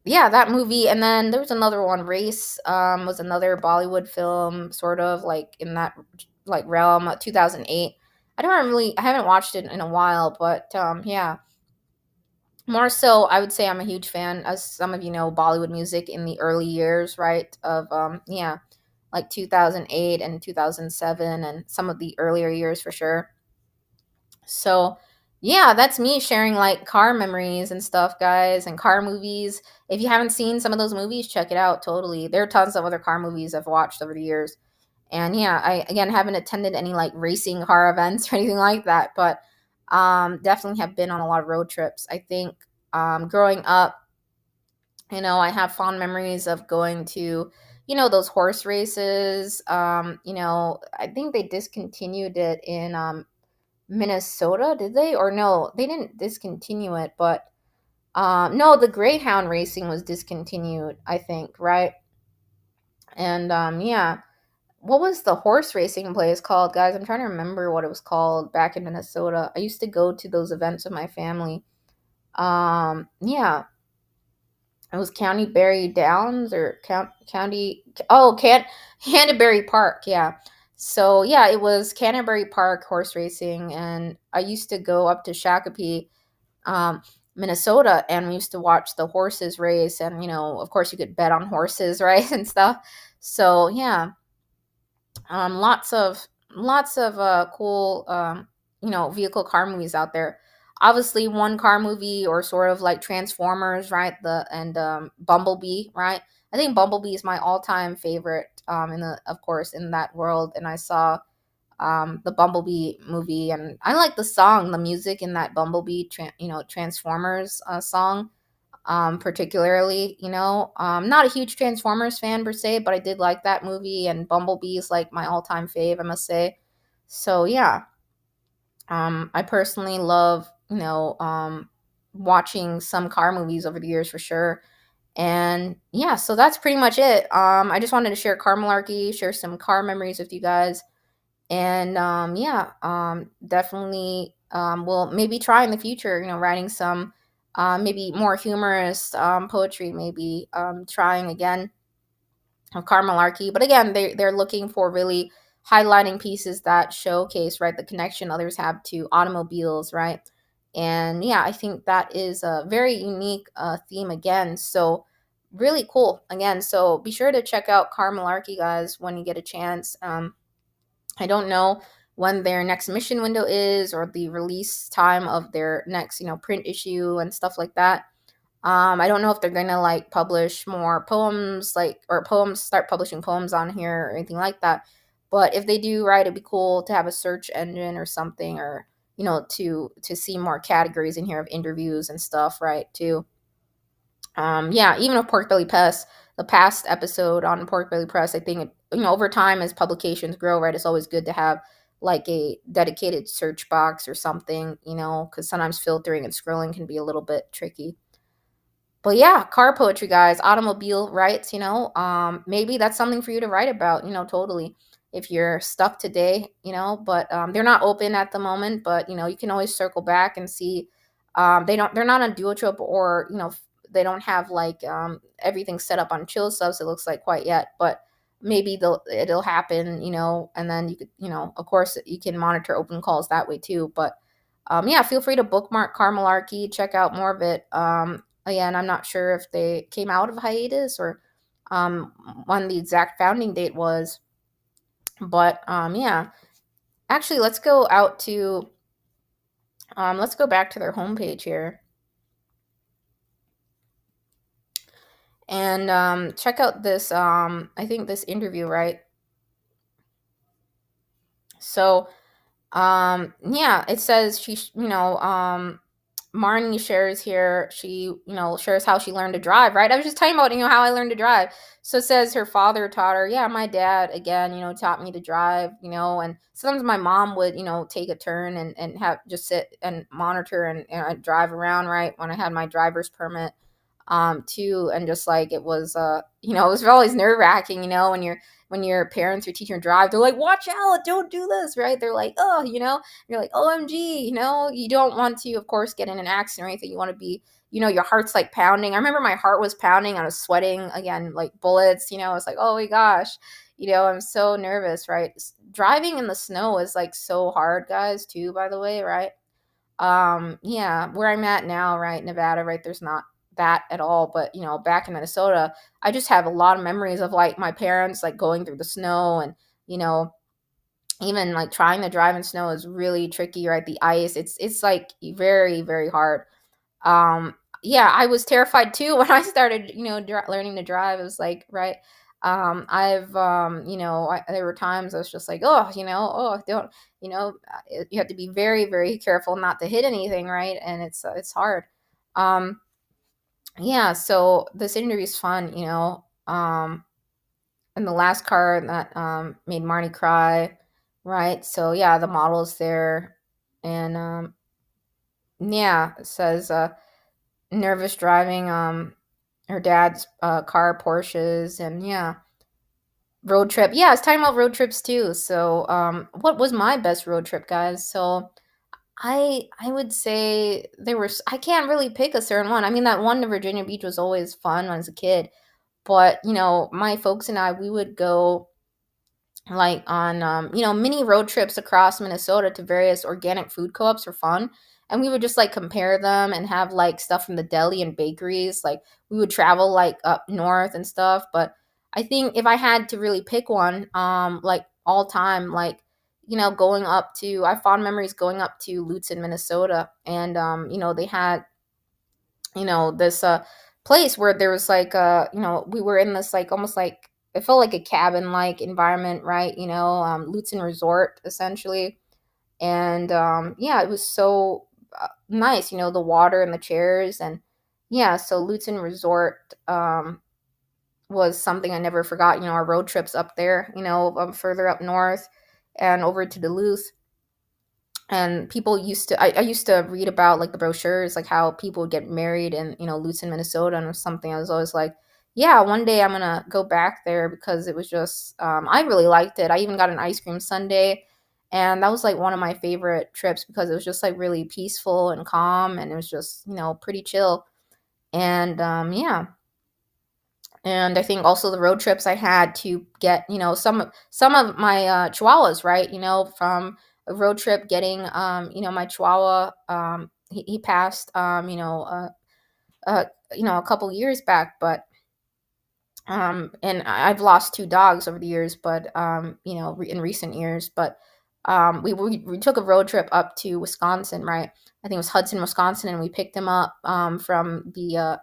yeah, that movie. And then there was another one, Race, was another Bollywood film, sort of like in that like realm, 2008. I haven't watched it in a while, but yeah, more so, I would say I'm a huge fan, as some of you know, Bollywood music in the early years, right? Of yeah, like 2008 and 2007, and some of the earlier years for sure. So, yeah, that's me sharing like car memories and stuff, guys, and car movies. If you haven't seen some of those movies, check it out. Totally, there are tons of other car movies I've watched over the years. And yeah, I again haven't attended any like racing car events or anything like that, but definitely have been on a lot of road trips. I think growing up, I have fond memories of going to, those horse races. I think they discontinued it in Minnesota, did they? Or no, they didn't discontinue it, but no, the Greyhound racing was discontinued, I think, right? And yeah, what was the horse racing place called, guys? I'm trying to remember what it was called back in Minnesota. I used to go to those events with my family. Yeah, it was County Berry Downs or County. Oh, Canterbury Park. Yeah. So yeah, it was Canterbury Park horse racing, and I used to go up to Shakopee, um, Minnesota, and we used to watch the horses race, and of course, you could bet on horses, right, and stuff. So yeah, lots of cool vehicle car movies out there. Obviously, one car movie, or sort of like Transformers, right? The and Bumblebee, right? I think Bumblebee is my all-time favorite, in the of course in that world. And I saw the Bumblebee movie, and I like the song, the music in that Bumblebee Transformers song, particularly. Not a huge Transformers fan per se, but I did like that movie, and Bumblebee is like my all-time fave, I must say. So yeah, I personally love, watching some car movies over the years for sure. And yeah, so that's pretty much it. I just wanted to share Carmalarky, share some car memories with you guys. And yeah, definitely will maybe try in the future, writing some maybe more humorous poetry, maybe trying again of Carmalarky. But again, they're looking for really highlighting pieces that showcase, right, the connection others have to automobiles, right? And yeah, I think that is a very unique theme again. So really cool again. So be sure to check out Carmalarky, guys, when you get a chance. I don't know when their next mission window is, or the release time of their next, print issue and stuff like that. I don't know if they're gonna like publish more poems, like, or poems, start publishing poems on here or anything like that. But if they do, right, it'd be cool to have a search engine or something, or to see more categories in here of interviews and stuff, right? Too. Yeah, even with Pork Belly Press, the past episode on Pork Belly Press, I think over time as publications grow, right, it's always good to have like a dedicated search box or something, because sometimes filtering and scrolling can be a little bit tricky. But yeah, car poetry, guys, automobile rights, maybe that's something for you to write about, totally. If you're stuck today, but they're not open at the moment, but you can always circle back and see. They're not on Duotrip, or they don't have like everything set up on chill subs, it looks like, quite yet, but maybe it'll happen, and then you could, of course you can monitor open calls that way too. But yeah, feel free to bookmark Carmalarky, check out more of it. Again, I'm not sure if they came out of hiatus or when the exact founding date was, but yeah. Actually, let's go back to their homepage here and check out this. I think this interview, right? So yeah, it says Marnie shares here, she, shares how she learned to drive, right? I was just talking about, how I learned to drive. So it says her father taught her. Yeah, my dad, again, taught me to drive, and sometimes my mom would, take a turn and have just sit and monitor and drive around, right? When I had my driver's permit, too. And just like, it was, it was always nerve wracking, when your parents or teacher drive, they're like, watch out, don't do this, right? They're like, oh, you're like, OMG, you don't want to, of course, get in an accident or anything. You want to be, your heart's like pounding. I remember my heart was pounding. I was sweating again, like bullets, it's like, oh my gosh, I'm so nervous, right? Driving in the snow is like so hard, guys, too, by the way, right? Yeah, where I'm at now, right, Nevada, right, there's not that at all. But back in Minnesota, I just have a lot of memories of like my parents like going through the snow, and you know even like trying to drive in snow is really tricky, right? The ice, it's like very, very hard. um yeah, I was terrified too when I started, learning to drive. It was like, right, I've there were times I was just like, oh, don't, you have to be very, very careful not to hit anything, right? And it's hard. um yeah, so this interview is fun, and the last car that made Marnie cry, right? So yeah, the model is there, and yeah, it says nervous driving her dad's car, Porsches, and yeah, road trip. Yeah, it's talking about road trips too. So what was my best road trip, guys? So I would say I can't really pick a certain one. I mean, that one to Virginia Beach was always fun when I was a kid, but my folks and I, we would go like on mini road trips across Minnesota to various organic food co-ops for fun, and we would just like compare them and have like stuff from the deli and bakeries. Like, we would travel like up north and stuff. But I think if I had to really pick one, like all time, like, going up to, I have fond memories going up to Lutzen, Minnesota, and they had this place where there was like we were in this like almost like, it felt like a cabin like environment, right? Lutzen Resort, essentially. And yeah, it was so nice, the water and the chairs. And yeah, so Lutzen Resort was something I never forgot. Our road trips up there, further up north and over to Duluth. And people used to, I used to read about like the brochures, like how people would get married in, Lutzen, Minnesota, and it was something I was always like, yeah, one day I'm gonna go back there, because it was just, I really liked it. I even got an ice cream sundae, and that was like one of my favorite trips, because it was just like really peaceful and calm, and it was just, pretty chill. And yeah, and I think also the road trips I had to get, some of my chihuahuas, right, from a road trip, getting my chihuahua, he passed, uh, a couple years back. But and I've lost two dogs over the years, but in recent years. But we took a road trip up to Wisconsin, right? I think it was Hudson, Wisconsin, and we picked him up from the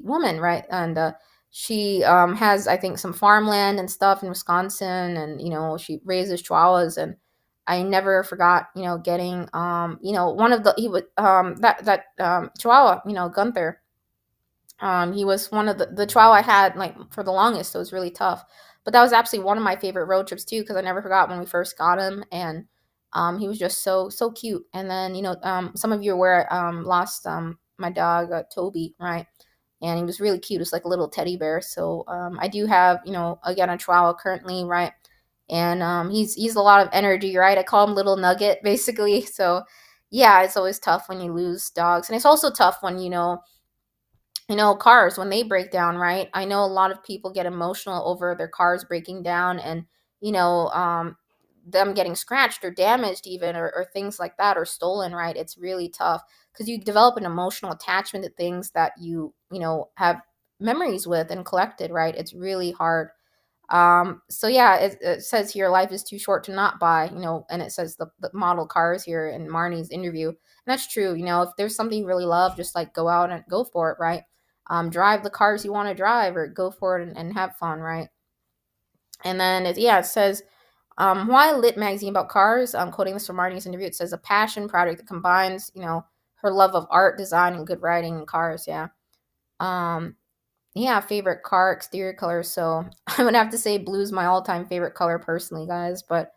woman, right? And she has, I think, some farmland and stuff in Wisconsin, and she raises chihuahuas. And I never forgot, getting, one of the, he would, Chihuahua, Gunther. He was one of the trial I had like for the longest, so it was really tough. But that was absolutely one of my favorite road trips too, because I never forgot when we first got him, and he was just so cute. And then some of you are aware, lost my dog Toby, right? And he was really cute. It's like a little teddy bear. So I do have again a Chihuahua currently, right? And he's a lot of energy, right? I call him Little Nugget, basically. So yeah, it's always tough when you lose dogs, and it's also tough when cars when they break down, right? I know a lot of people get emotional over their cars breaking down, and you know, um, them getting scratched or damaged, even, or things like that, or stolen, right? It's really tough because you develop an emotional attachment to things that have memories with and collected, right? It's really hard. So yeah, it says here life is too short to not buy, and it says the model cars here in Marnie's interview. And that's true. If there's something you really love, just like go out and go for it, right? Drive the cars you want to drive, or go for it and have fun, right? And then it says, why Lit magazine about cars? I'm quoting this from Marnie's interview. It says a passion project that combines, her love of art, design, and good writing in cars. Yeah. Um, yeah, favorite car exterior color. So I would have to say blue's my all-time favorite color personally, guys. But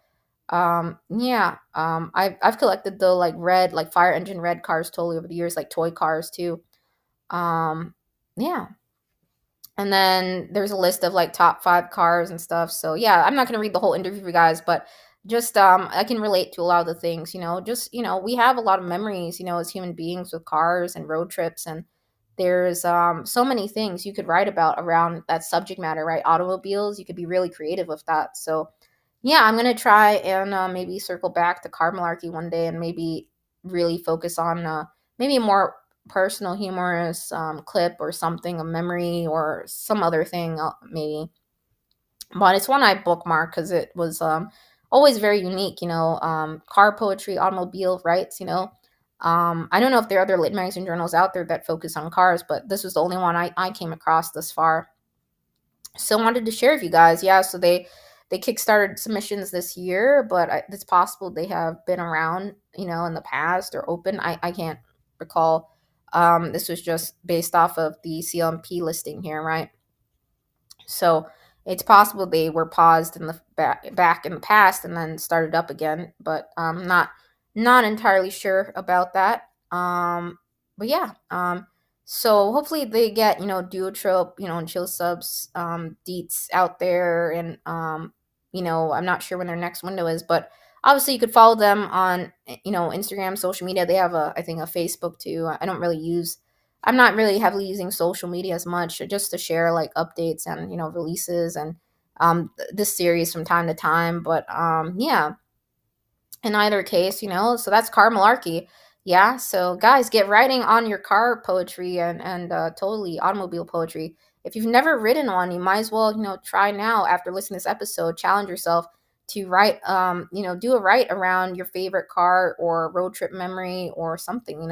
yeah, I've collected the like red, like fire engine red cars totally over the years, like toy cars too. Um, yeah. And then there's a list of like top 5 cars and stuff. So yeah, I'm not gonna read the whole interview for you guys, but just I can relate to a lot of the things. Just we have a lot of memories, as human beings with cars and road trips, and there's so many things you could write about around that subject matter, right? Automobiles, you could be really creative with that. So yeah, I'm gonna try and maybe circle back to Carmalarky one day, and maybe really focus on maybe a more personal, humorous clip or something, a memory or some other thing, maybe. But it's one I bookmarked because it was always very unique. Car poetry, automobile rights. I don't know if there are other lit magazine journals out there that focus on cars, but this was the only one I came across thus far. So I wanted to share with you guys. Yeah, so they kickstarted submissions this year, but it's possible they have been around, in the past or open. I can't recall. This was just based off of the CLMP listing here, right? So it's possible they were paused in the back in the past and then started up again, but not entirely sure about that. But yeah, so hopefully they get Duotrope, and Chill Subs deets out there, and I'm not sure when their next window is, but obviously you could follow them on Instagram, social media. They have I think a Facebook too. I don't really use I'm not really heavily using social media as much, just to share like updates and releases and this series from time to time. But yeah, in either case, so that's car malarkey. Yeah, so guys, get writing on your car poetry and totally automobile poetry. If you've never written one, you might as well try now after listening to this episode. Challenge yourself to write, do a write around your favorite car or road trip memory or something.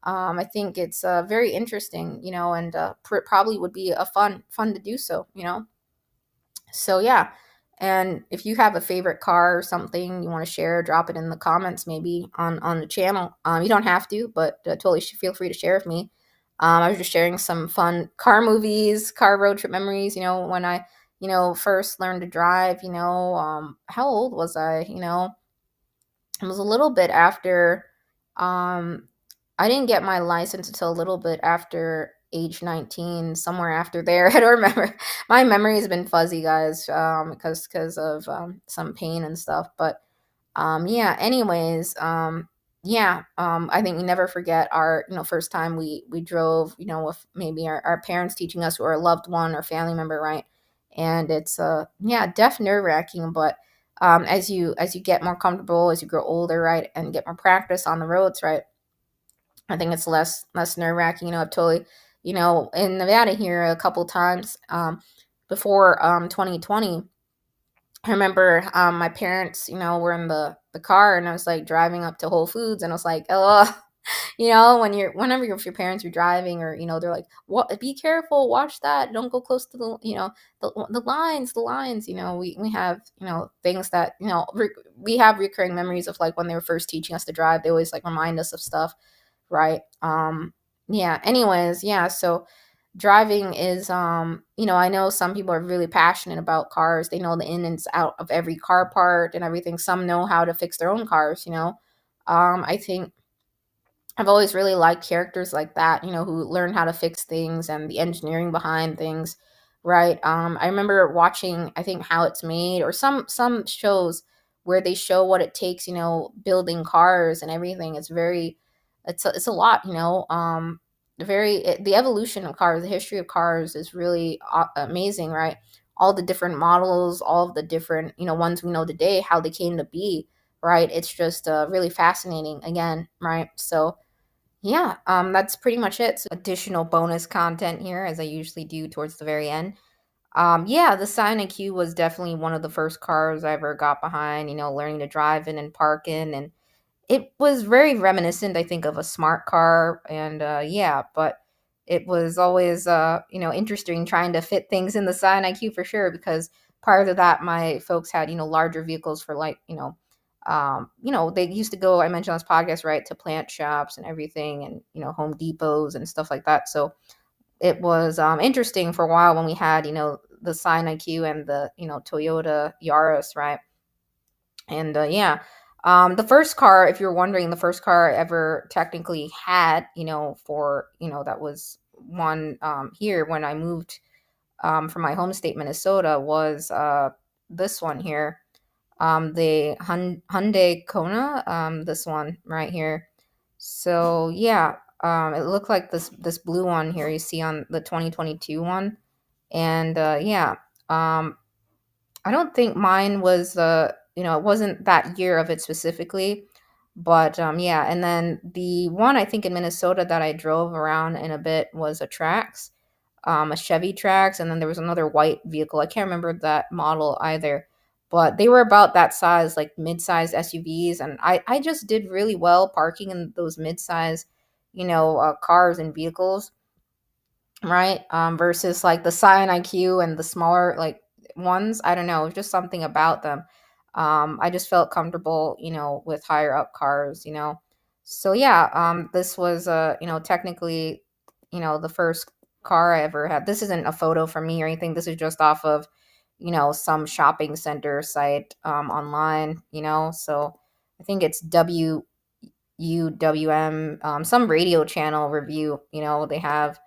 I think it's very interesting, and probably would be a fun to do so. So yeah, and if you have a favorite car or something you want to share, drop it in the comments, maybe on the channel. You don't have to, but totally feel free to share with me. I was just sharing some fun car movies, car road trip memories. When I first learned to drive. How old was I? It was a little bit after. Um, I didn't get my license until a little bit after age 19, somewhere after there. I don't remember. My memory has been fuzzy, guys, because of some pain and stuff. But yeah, anyways, yeah, I think we never forget our first time we drove, with maybe our parents teaching us, or a loved one or family member, right? And it's yeah, def nerve-wracking, but as you get more comfortable, as you grow older, right, and get more practice on the roads, right, I think it's less nerve wracking. I've totally, in Nevada here a couple times before 2020. I remember my parents, were in the car, and I was like driving up to Whole Foods, and I was like, oh, whenever your parents are driving, or they're like, what, be careful, watch that, don't go close to the lines. We have things that we have recurring memories of, like when they were first teaching us to drive. They always like remind us of stuff, right? Yeah, anyways, yeah, so driving is, I know some people are really passionate about cars. They know the in and out of every car part and everything. Some know how to fix their own cars. I think I've always really liked characters like that, who learn how to fix things and the engineering behind things, right? I remember watching, I think, How It's Made, or some shows where they show what it takes, building cars and everything. It's a lot, the evolution of cars, the history of cars is really amazing, right? All the different models, all of the different, ones we know today, how they came to be, right? It's just really fascinating again, right? So yeah, that's pretty much it. So additional bonus content here, as I usually do towards the very end. Yeah, the Scion Q was definitely one of the first cars I ever got behind, learning to drive in and park in. And it was very reminiscent, I think, of a smart car. And yeah, but it was always, interesting trying to fit things in the Scion IQ for sure, because prior to that, my folks had, larger vehicles for, like, they used to go, I mentioned on this podcast, right, to plant shops and everything, and, Home Depots and stuff like that. So it was interesting for a while when we had, the Scion IQ and the, Toyota Yaris, right? And yeah, the first car, if you're wondering, the first car I ever technically had, that was one here when I moved from my home state, Minnesota, was this one here, the Hyundai Kona, this one right here. So yeah, it looked like this blue one here you see on the 2022 one, and yeah, I don't think mine was it wasn't that year of it specifically, but yeah, and then the one I think in Minnesota that I drove around in a bit was a Chevy Trax, and then there was another white vehicle. I can't remember that model either, but they were about that size, like mid-size SUVs, and I just did really well parking in those mid-size, cars and vehicles, right? Versus like the Scion IQ and the smaller like ones. I don't know, just something about them. I just felt comfortable, with higher up cars, So yeah, this was technically, the first car I ever had. This isn't a photo from me or anything. This is just off of, some shopping center site online, So I think it's WUWM, some radio channel review, they have.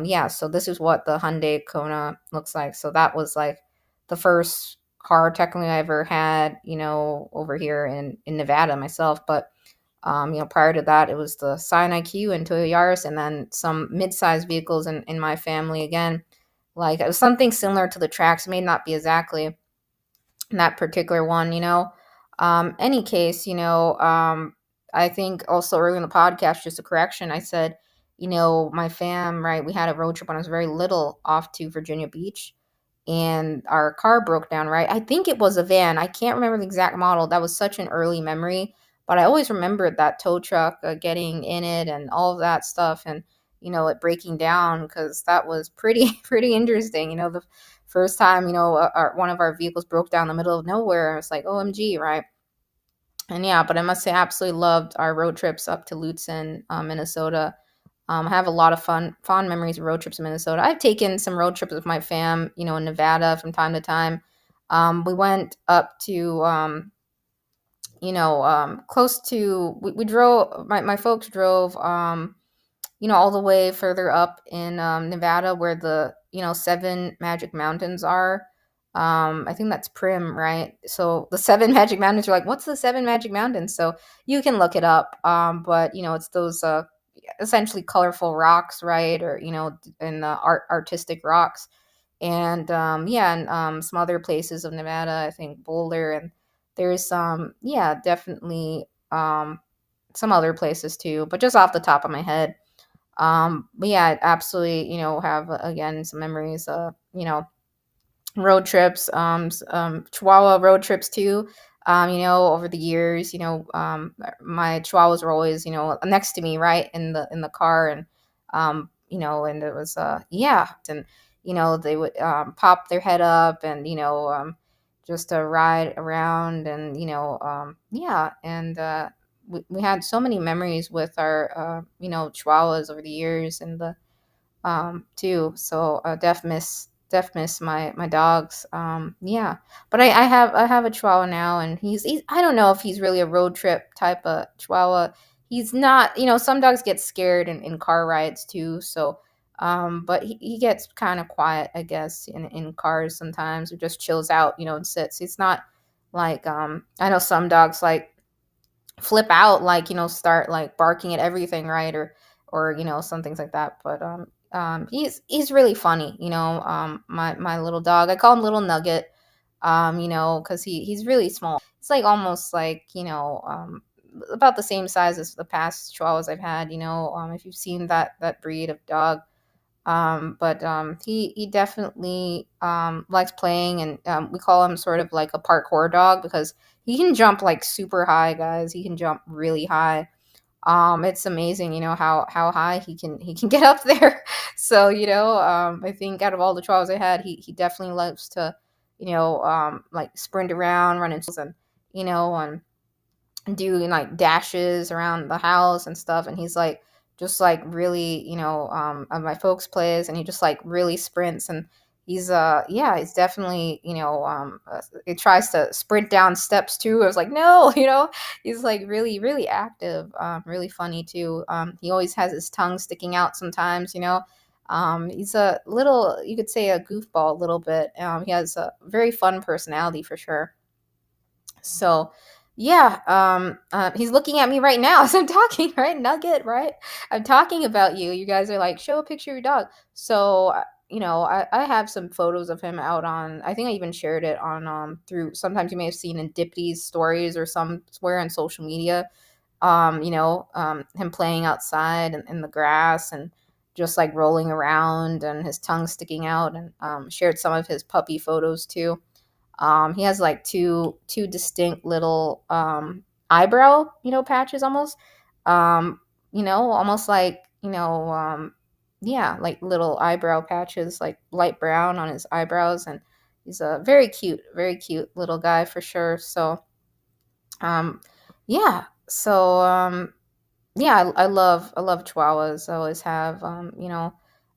Yeah, so this is what the Hyundai Kona looks like. So that was like the first car technically I ever had, over here in Nevada myself. But prior to that, it was the Scion IQ and Toyota Yaris, and then some mid-sized vehicles in my family again. Like it was something similar to the Trax. It may not be exactly that particular one, Any case, I think also early in the podcast, just a correction, I said, my fam, right, we had a road trip when I was very little off to Virginia Beach, and our car broke down, right? I think it was a van. I can't remember the exact model. That was such an early memory, but I always remembered that tow truck getting in it and all of that stuff, and it breaking down, because that was pretty pretty interesting. The first time one of our vehicles broke down in the middle of nowhere. It's like OMG, right? And yeah, but I must say, I absolutely loved our road trips up to Lutzen, Minnesota. I have a lot of fond memories of road trips in Minnesota. I've taken some road trips with my fam, in Nevada from time to time. We went up to, close to, we drove, my folks drove, all the way further up in Nevada, where the, seven magic mountains are. I think that's Prim, right? So the seven magic mountains are like, what's the seven magic mountains? So you can look it up. But it's those essentially colorful rocks, right? Or, and artistic rocks. And yeah, and some other places of Nevada, I think Boulder, and there's yeah, definitely some other places too, but just off the top of my head. But yeah, I absolutely, have again some memories of, road trips, Chihuahua road trips too. Over the years, my chihuahuas were always, next to me, right in the car, and and it was yeah, and they would pop their head up, and just to ride around, and yeah, and we had so many memories with our chihuahuas over the years, and the too. So def miss my dogs. Yeah, but I have a Chihuahua now, and he's I don't know if he's really a road trip type of Chihuahua. He's not. Some dogs get scared in car rides too. So. But he gets kind of quiet, I guess, in cars sometimes, or just chills out, and sits. It's not like I know some dogs like flip out, like start like barking at everything, right, or some things like that. But he's really funny, my little dog, I call him Little Nugget, because he's really small. It's like almost like about the same size as the past chihuahuas I've had, if you've seen that breed of dog. But he definitely likes playing, and we call him sort of like a parkour dog because he can jump like super high, guys. He can jump really high. It's amazing, how high he can get up there. So I think out of all the trials I had, he definitely loves to like sprint around, run into and and do like dashes around the house and stuff, and he's like just like really at my folks place, and he just like really sprints, and he's yeah, he's definitely it tries to sprint down steps too. I was like, no, he's like really really active, really funny too. He always has his tongue sticking out sometimes, he's a little, you could say, a goofball a little bit. He has a very fun personality for sure. So, yeah, he's looking at me right now as I'm talking, right? Nugget, right? I'm talking about you. You guys are like, show a picture of your dog. So, I have some photos of him out on, I think I even shared it on, through, sometimes you may have seen in Dippy's stories or somewhere on social media, him playing outside in the grass and just like rolling around and his tongue sticking out, and shared some of his puppy photos too. He has like two distinct little eyebrow, patches almost. Almost like, yeah, like little eyebrow patches, like light brown on his eyebrows, and he's a very cute little guy for sure. So, yeah. So, yeah, I love Chihuahuas. I always have.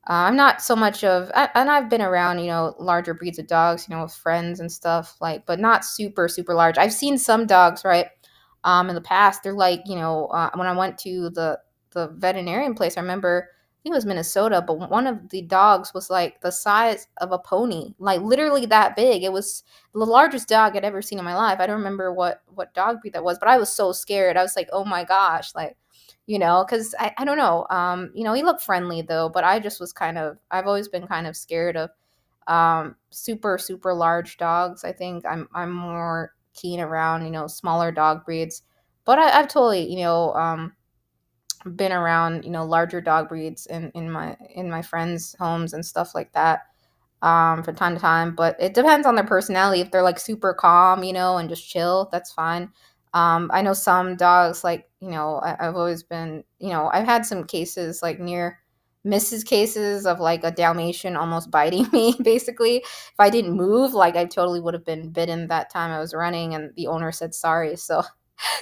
I'm not so much of, and I've been around, larger breeds of dogs, with friends and stuff, like, but not super super large. I've seen some dogs, right, in the past. They're like, when I went to the veterinarian place, I remember, I think it was Minnesota, but one of the dogs was like the size of a pony, like literally that big. It was the largest dog I'd ever seen in my life. I don't remember what dog breed that was, but I was so scared. I was like, oh my gosh, like, because I don't know. He looked friendly though, but I just was I've always been kind of scared of super, super large dogs. I think I'm more keen around, smaller dog breeds. But I've totally, been around, larger dog breeds in my friends' homes and stuff like that, from time to time. But it depends on their personality. If they're like super calm, and just chill, that's fine. I know some dogs, like, I've always been, I've had some cases, like near misses cases of like a Dalmatian almost biting me, basically. If I didn't move, like I totally would have been bitten that time I was running, and the owner said sorry. So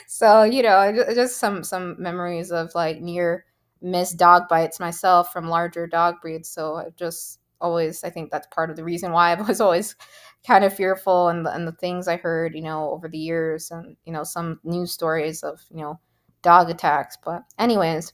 just some memories of like near miss dog bites myself from larger dog breeds. So I just always, I think that's part of the reason why I was always kind of fearful, and the things I heard, over the years, and some news stories of dog attacks. But anyways,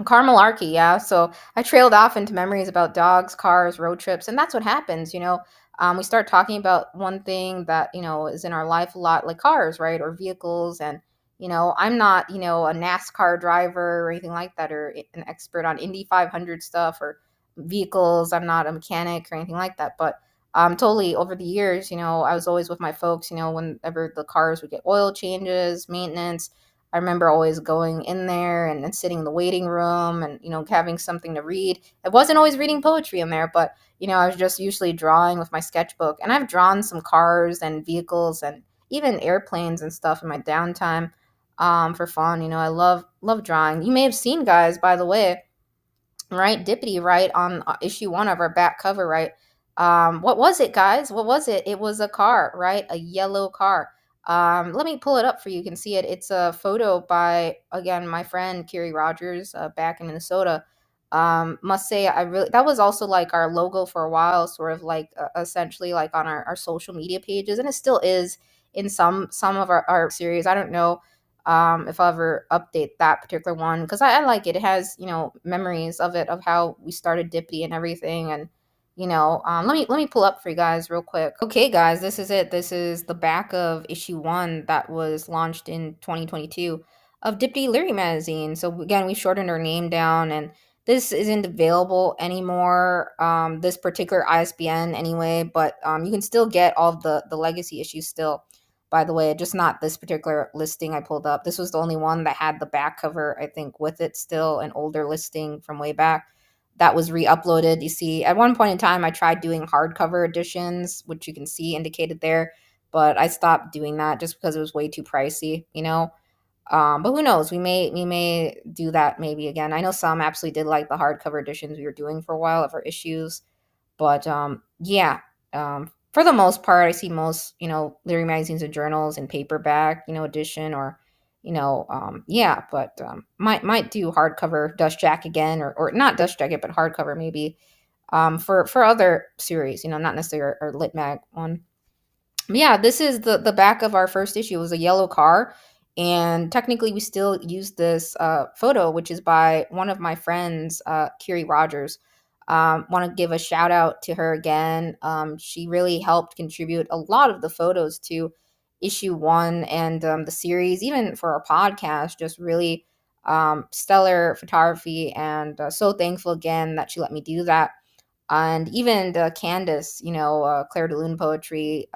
Carmalarky, yeah. So I trailed off into memories about dogs, cars, road trips, and that's what happens. We start talking about one thing that is in our life a lot, like cars, right, or vehicles, and I'm not a NASCAR driver or anything like that, or an expert on Indy 500 stuff or vehicles. I'm not a mechanic or anything like that, but totally over the years, I was always with my folks. Whenever the cars would get oil changes, maintenance, I remember always going in there and sitting in the waiting room, and having something to read. I wasn't always reading poetry in there, but I was just usually drawing with my sketchbook, and I've drawn some cars and vehicles and even airplanes and stuff in my downtime, for fun. I love drawing. You may have seen, guys, by the way, right? Dippity, right? On issue one of our back cover, right? What was it, guys? What was it? It was a car, right? A yellow car. Let me pull it up for you. You can see it. It's a photo by, again, my friend Kiri Rogers, back in Minnesota. Must say, I really, that was also like our logo for a while, sort of like, essentially like on our social media pages, and it still is in some of our series. I don't know, if I'll ever update that particular one, because I like it. It has, memories of it, of how we started Dippy and everything. And let me pull up for you guys real quick. Okay, guys, this is it. This is the back of issue one that was launched in 2022 of Dippy Leary magazine. So again, we shortened our name down, and this isn't available anymore. This particular ISBN anyway, but you can still get all of the legacy issues still, by the way, just not this particular listing I pulled up. This was the only one that had the back cover, I think, with it still, an older listing from way back that was re-uploaded. You see, at one point in time, I tried doing hardcover editions, which you can see indicated there, but I stopped doing that just because it was way too pricey. But who knows? We may do that maybe again. I know some absolutely did like the hardcover editions we were doing for a while of our issues, but yeah, for the most part, I see most literary magazines and journals in paperback edition, or yeah, but might do hardcover Dust Jack again, or not Dust Jacket, but hardcover maybe, for other series, not necessarily our lit mag one. Yeah, this is the back of our first issue. It was a yellow car, and technically we still use this photo, which is by one of my friends, Kiri Rogers. Want to give a shout out to her again. She really helped contribute a lot of the photos to issue one, and the series, even for our podcast. Just really stellar photography, and so thankful again that she let me do that. And even Candace, Claire de Lune poetry,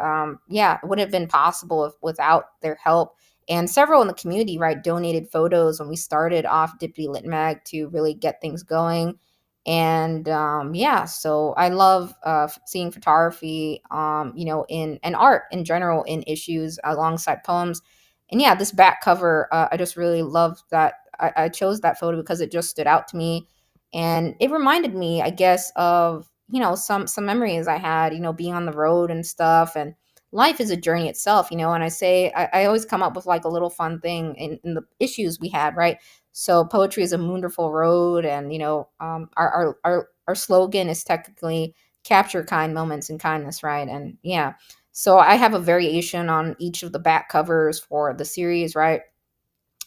yeah, it wouldn't have been possible without their help. And several in the community, right, donated photos when we started off Dippity Lit Mag to really get things going. And yeah, so I love seeing photography, in and art in general in issues alongside poems. And yeah, this back cover, I just really love that. I chose that photo because it just stood out to me, and it reminded me, I guess, of some memories I had, being on the road and stuff. And life is a journey itself, and I always come up with like a little fun thing in the issues we had, right? So poetry is a wonderful road, and our slogan is technically capture kind moments in kindness, right? And yeah, so I have a variation on each of the back covers for the series, right?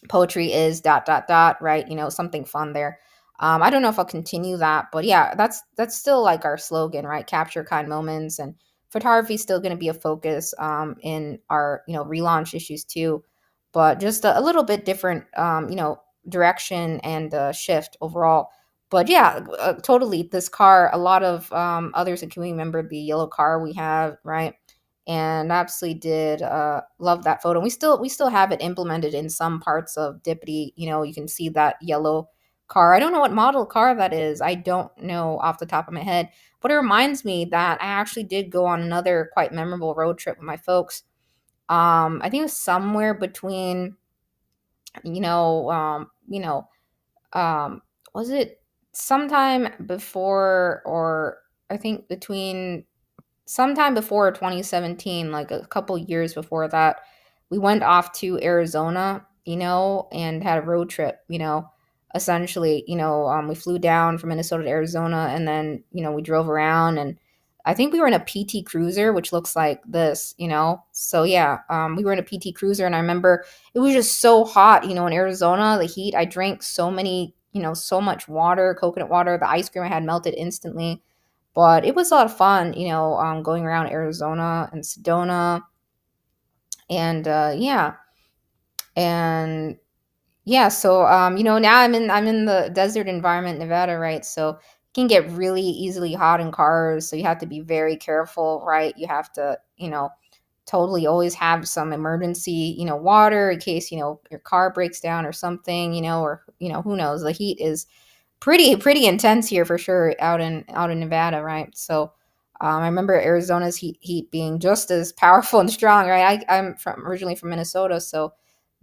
Poetry is dot dot dot, right? Something fun there. I don't know if I'll continue that, but yeah, that's still like our slogan, right? Capture kind moments. And photography is still going to be a focus in our relaunch issues too, but just a little bit different direction and shift overall. But yeah, totally, this car, a lot of others in community remember the yellow car we have, right? And absolutely did love that photo. We still have it implemented in some parts of Dippity. You can see that yellow car. I don't know what model car that is. I don't know off the top of my head, but it reminds me that I actually did go on another quite memorable road trip with my folks. I think it was somewhere between, you know, um, you know, was it sometime before, or I think between sometime before 2017, like a couple years before that, we went off to Arizona, and had a road trip, essentially. We flew down from Minnesota to Arizona, and then, we drove around, and I think we were in a PT Cruiser, which looks like this. So yeah, we were in a PT Cruiser, and I remember it was just so hot, in Arizona, the heat. I drank so much water, coconut water. The ice cream I had melted instantly, but it was a lot of fun, going around Arizona and Sedona, and yeah, and yeah. So now I'm in the desert environment, Nevada, right? So it can get really easily hot in cars, so you have to be very careful, right? You have to, totally always have some emergency, water in case your car breaks down or something, or who knows. The heat is pretty intense here for sure out in Nevada, right? So I remember Arizona's heat being just as powerful and strong, right? I'm originally from Minnesota, so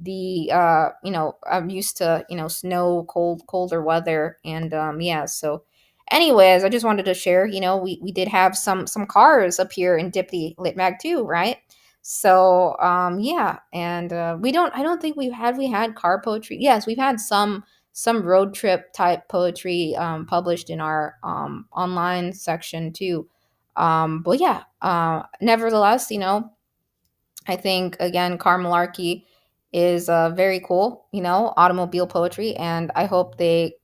I'm used to snow, colder weather, and yeah. So, anyways, I just wanted to share. We did have some cars up here in Dippy Lit Mag too, right? So yeah, and I don't think we had car poetry. Yes, we've had some road trip type poetry published in our online section too. But yeah, nevertheless, I think again, Carmalarky is very cool, automobile poetry, and I hope they,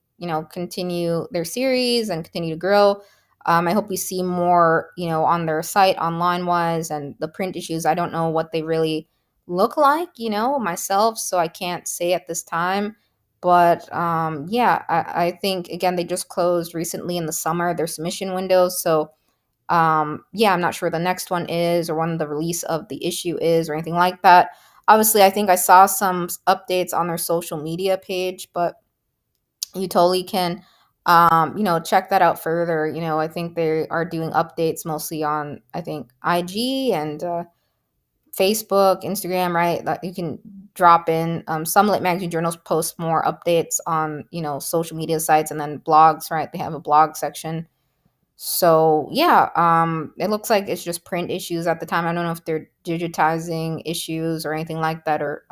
continue their series and continue to grow. I hope we see more, on their site online wise, and the print issues. I don't know what they really look like, myself, so I can't say at this time. But yeah, I think again they just closed recently in the summer their submission windows, so yeah, I'm not sure the next one is or when the release of the issue is or anything like that. Obviously, I think I saw some updates on their social media page, but you totally can check that out further. I think they are doing updates mostly on, I think, IG and Facebook, Instagram, right? That you can drop in. Some lit magazine journals post more updates on social media sites, and then blogs, right? They have a blog section. So yeah, it looks like it's just print issues at the time. I don't know if they're digitizing issues or anything like that, or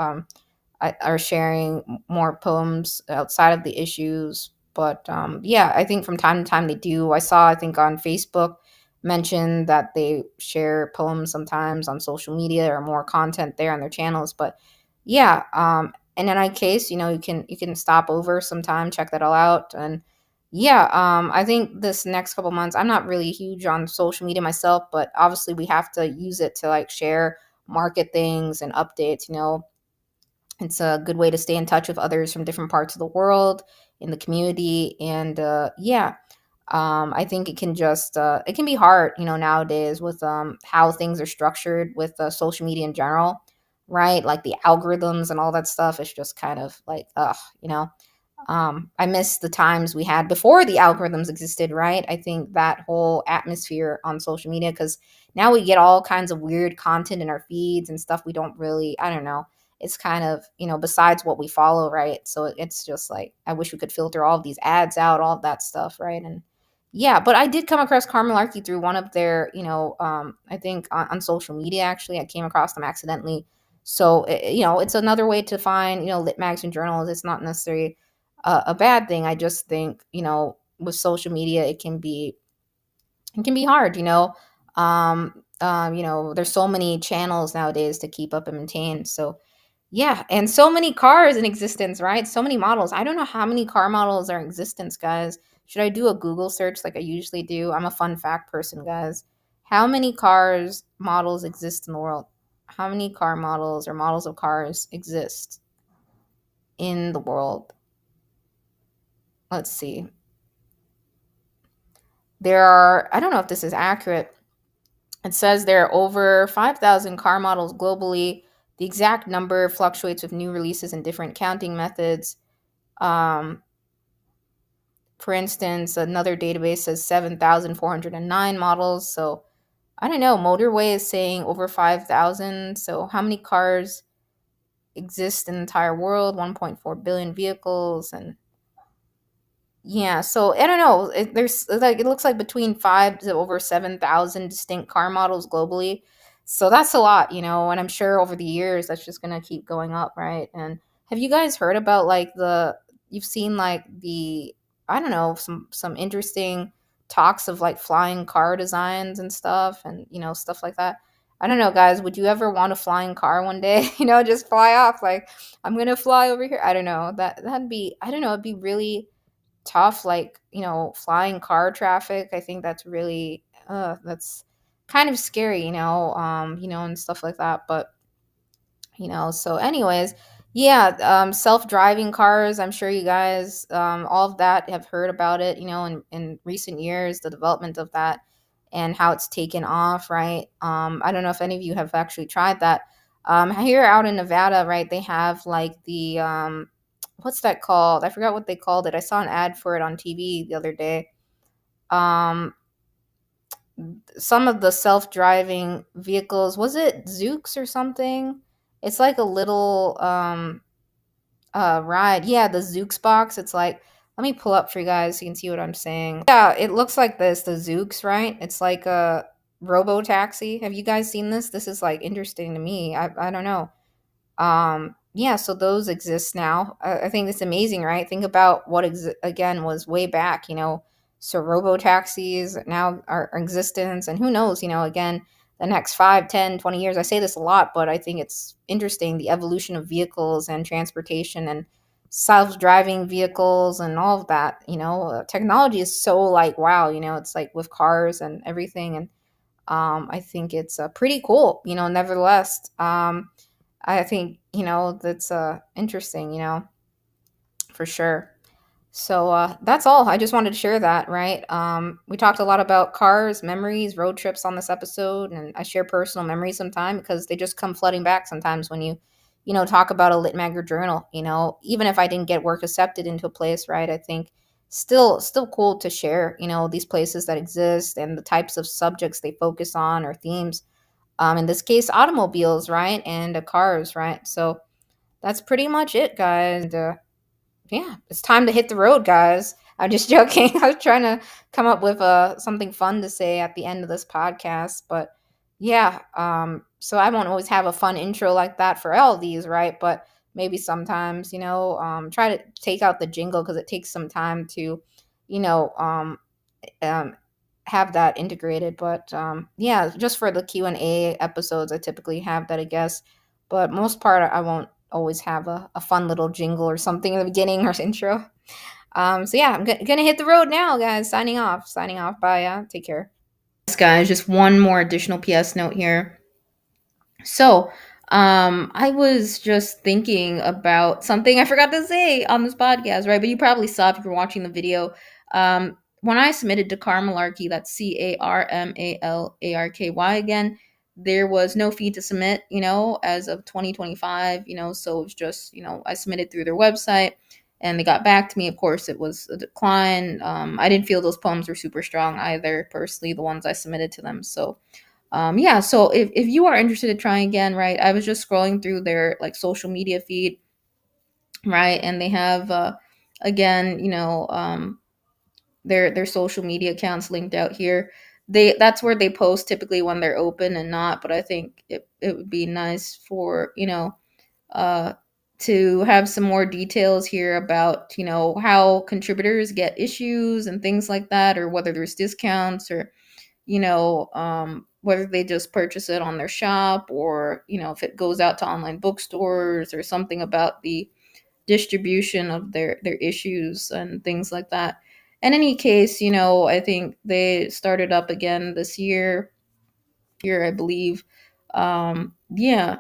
are sharing more poems outside of the issues. But yeah, I think from time to time they do. I saw, I think on Facebook, mention that they share poems sometimes on social media or more content there on their channels. But yeah, and in any case, you can stop over sometime, check that all out. And yeah, I think this next couple months, I'm not really huge on social media myself, but obviously we have to use it to like share market things and updates. It's a good way to stay in touch with others from different parts of the world in the community. And yeah, I think it can be hard, nowadays with how things are structured with social media in general, right? Like the algorithms and all that stuff. It's just kind of like, you know, I miss the times we had before the algorithms existed, right? I think that whole atmosphere on social media, because now we get all kinds of weird content in our feeds and stuff we don't really, I don't know. It's kind of, besides what we follow, right? So it's just like, I wish we could filter all of these ads out, all of that stuff, right? And yeah, but I did come across Carmalarky through one of their, I think on social media, actually. I came across them accidentally. So, it's another way to find, lit mags and journals. It's not necessarily a bad thing. I just think, with social media, it can be hard, there's so many channels nowadays to keep up and maintain. So yeah, and so many cars in existence, right? So many models. I don't know how many car models are in existence, guys. Should I do a Google search like I usually do? I'm a fun fact person, guys. How many cars models exist in the world? How many car models or models of cars exist in the world? Let's see. There are, I don't know if this is accurate. It says there are over 5,000 car models globally. The exact number fluctuates with new releases and different counting methods. Um, for instance, another database says 7,409 models. So I don't know. Motorway is saying over 5,000. So how many cars exist in the entire world? 1.4 billion vehicles. And yeah, so I don't know. There's like it looks like between 5 to over 7,000 distinct car models globally. So that's a lot, and I'm sure over the years that's just gonna keep going up, right? And have you guys heard about like you've seen like the, I don't know, some interesting talks of like flying car designs and stuff, and stuff like that. I don't know, guys. Would you ever want a flying car one day? Just fly off like I'm gonna fly over here. I don't know. That'd be, I don't know. It'd be really tough, like flying car traffic. I think that's kind of scary, and stuff like that. But so anyways, yeah, self-driving cars, I'm sure you guys, all of that, have heard about it, in recent years, the development of that and how it's taken off, right? I don't know if any of you have actually tried that. Here out in Nevada, right, they have like the what's that called? I forgot what they called it. I saw an ad for it on TV the other day. Um, some of the self-driving vehicles, was it Zooks or something? It's like a little ride. Yeah, the Zooks box. It's like, let me pull up for you guys so you can see what I'm saying. Yeah, it looks like this, the Zooks, right? It's like a robo taxi. Have you guys seen this? This is like interesting to me. I don't know. Yeah, so those exist now. I think it's amazing, right? Think about what again was way back, so robo taxis now are existence, and who knows, again, the next 5, 10, 20 years. I say this a lot, but I think it's interesting, the evolution of vehicles and transportation and self-driving vehicles and all of that. Technology is so like wow, it's like with cars and everything. And I think it's pretty cool, nevertheless. I think, that's interesting, for sure. So that's all. I just wanted to share that, right? We talked a lot about cars, memories, road trips on this episode, and I share personal memories sometimes because they just come flooding back sometimes when you talk about a lit mag or journal. Even if I didn't get work accepted into a place, right? I think still cool to share, these places that exist and the types of subjects they focus on or themes. In this case, automobiles, right, and cars, right. So that's pretty much it, guys. And, yeah, it's time to hit the road, guys. I'm just joking. I was trying to come up with something fun to say at the end of this podcast, but yeah. So I won't always have a fun intro like that for all of these, right? But maybe sometimes, try to take out the jingle because it takes some time to, you know, um, have that integrated. But yeah, just for the Q&A episodes, I typically have that, I guess. But most part, I won't always have a fun little jingle or something in the beginning or intro. So yeah, I'm gonna hit the road now, guys. Signing off. Signing off. Bye. Take care. Yes, guys. Just one more additional PS note here. So, I was just thinking about something I forgot to say on this podcast, right? But you probably saw if you were watching the video. When I submitted to Carmalarky, that's Carmalarky again, there was no fee to submit, as of 2025, so it was just, I submitted through their website and they got back to me. Of course, it was a decline. I didn't feel those poems were super strong either, personally, the ones I submitted to them. So, yeah, so if you are interested in trying again, right, I was just scrolling through their like social media feed, right, and they have again, their social media accounts linked out here. That's where they post typically when they're open and not, but I think it would be nice for uh to have some more details here about how contributors get issues and things like that, or whether there's discounts, or whether they just purchase it on their shop, or if it goes out to online bookstores, or something about the distribution of their issues and things like that. In any case, I think they started up again this year, I believe. Yeah.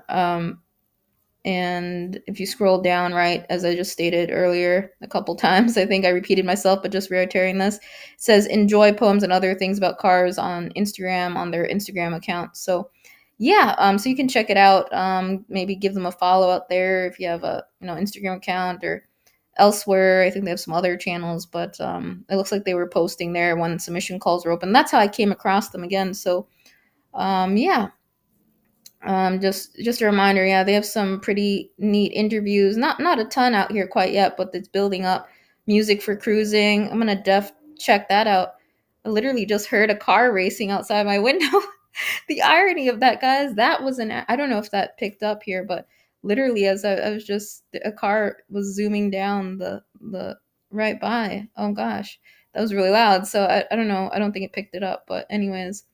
And if you scroll down, right, as I just stated earlier a couple times, I think I repeated myself, but just reiterating this, it says enjoy poems and other things about cars on Instagram, on their Instagram account. So yeah, so you can check it out. Maybe give them a follow out there if you have a Instagram account, or elsewhere. I think they have some other channels, but it looks like they were posting there when submission calls were open. That's how I came across them again. So yeah, just a reminder, yeah, they have some pretty neat interviews. Not a ton out here quite yet, but it's building up. Music for cruising. I'm gonna check that out. I literally just heard a car racing outside my window. The irony of that, guys, that was I don't know if that picked up here, but literally as I was just, a car was zooming down the right by. Oh gosh, that was really loud. So I don't know. I don't think it picked it up, but anyways.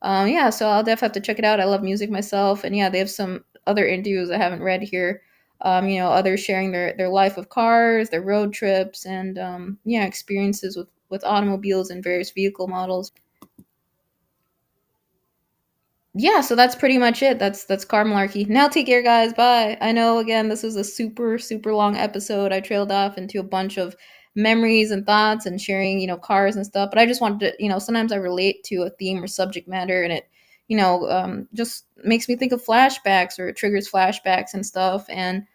Yeah, so I'll definitely have to check it out. I love music myself, and yeah, they have some other interviews I haven't read here. Others sharing their life of cars, their road trips, and yeah, experiences with automobiles and various vehicle models. Yeah, so that's pretty much it. That's Carmalarky. Now take care, guys. Bye. I know again this was a super long episode. I trailed off into a bunch of memories and thoughts and sharing, cars and stuff. But I just wanted to, sometimes I relate to a theme or subject matter, and it, just makes me think of flashbacks, or it triggers flashbacks and stuff. And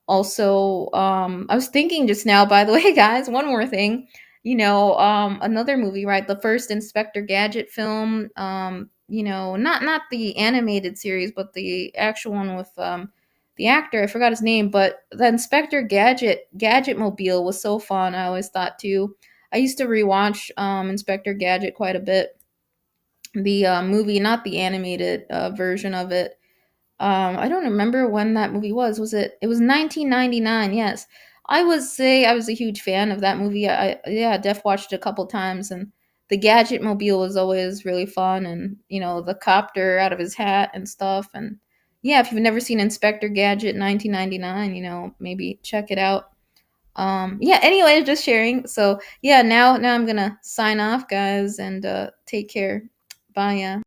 also, I was thinking just now, by the way, guys, one more thing. Another movie, right? The first Inspector Gadget film. Not the animated series, but the actual one with the actor. I forgot his name, but the Inspector Gadget mobile was so fun. I always thought too. I used to rewatch Inspector Gadget quite a bit. The movie, not the animated version of it. I don't remember when that movie was. It was 1999, yes. I would say I was a huge fan of that movie. Yeah, def watched it a couple times, and the Gadget Mobile was always really fun, and the copter out of his hat and stuff. And yeah, if you've never seen Inspector Gadget 1999, maybe check it out. Yeah, anyway, just sharing. So yeah, now I'm gonna sign off, guys, and take care. Bye. Yeah.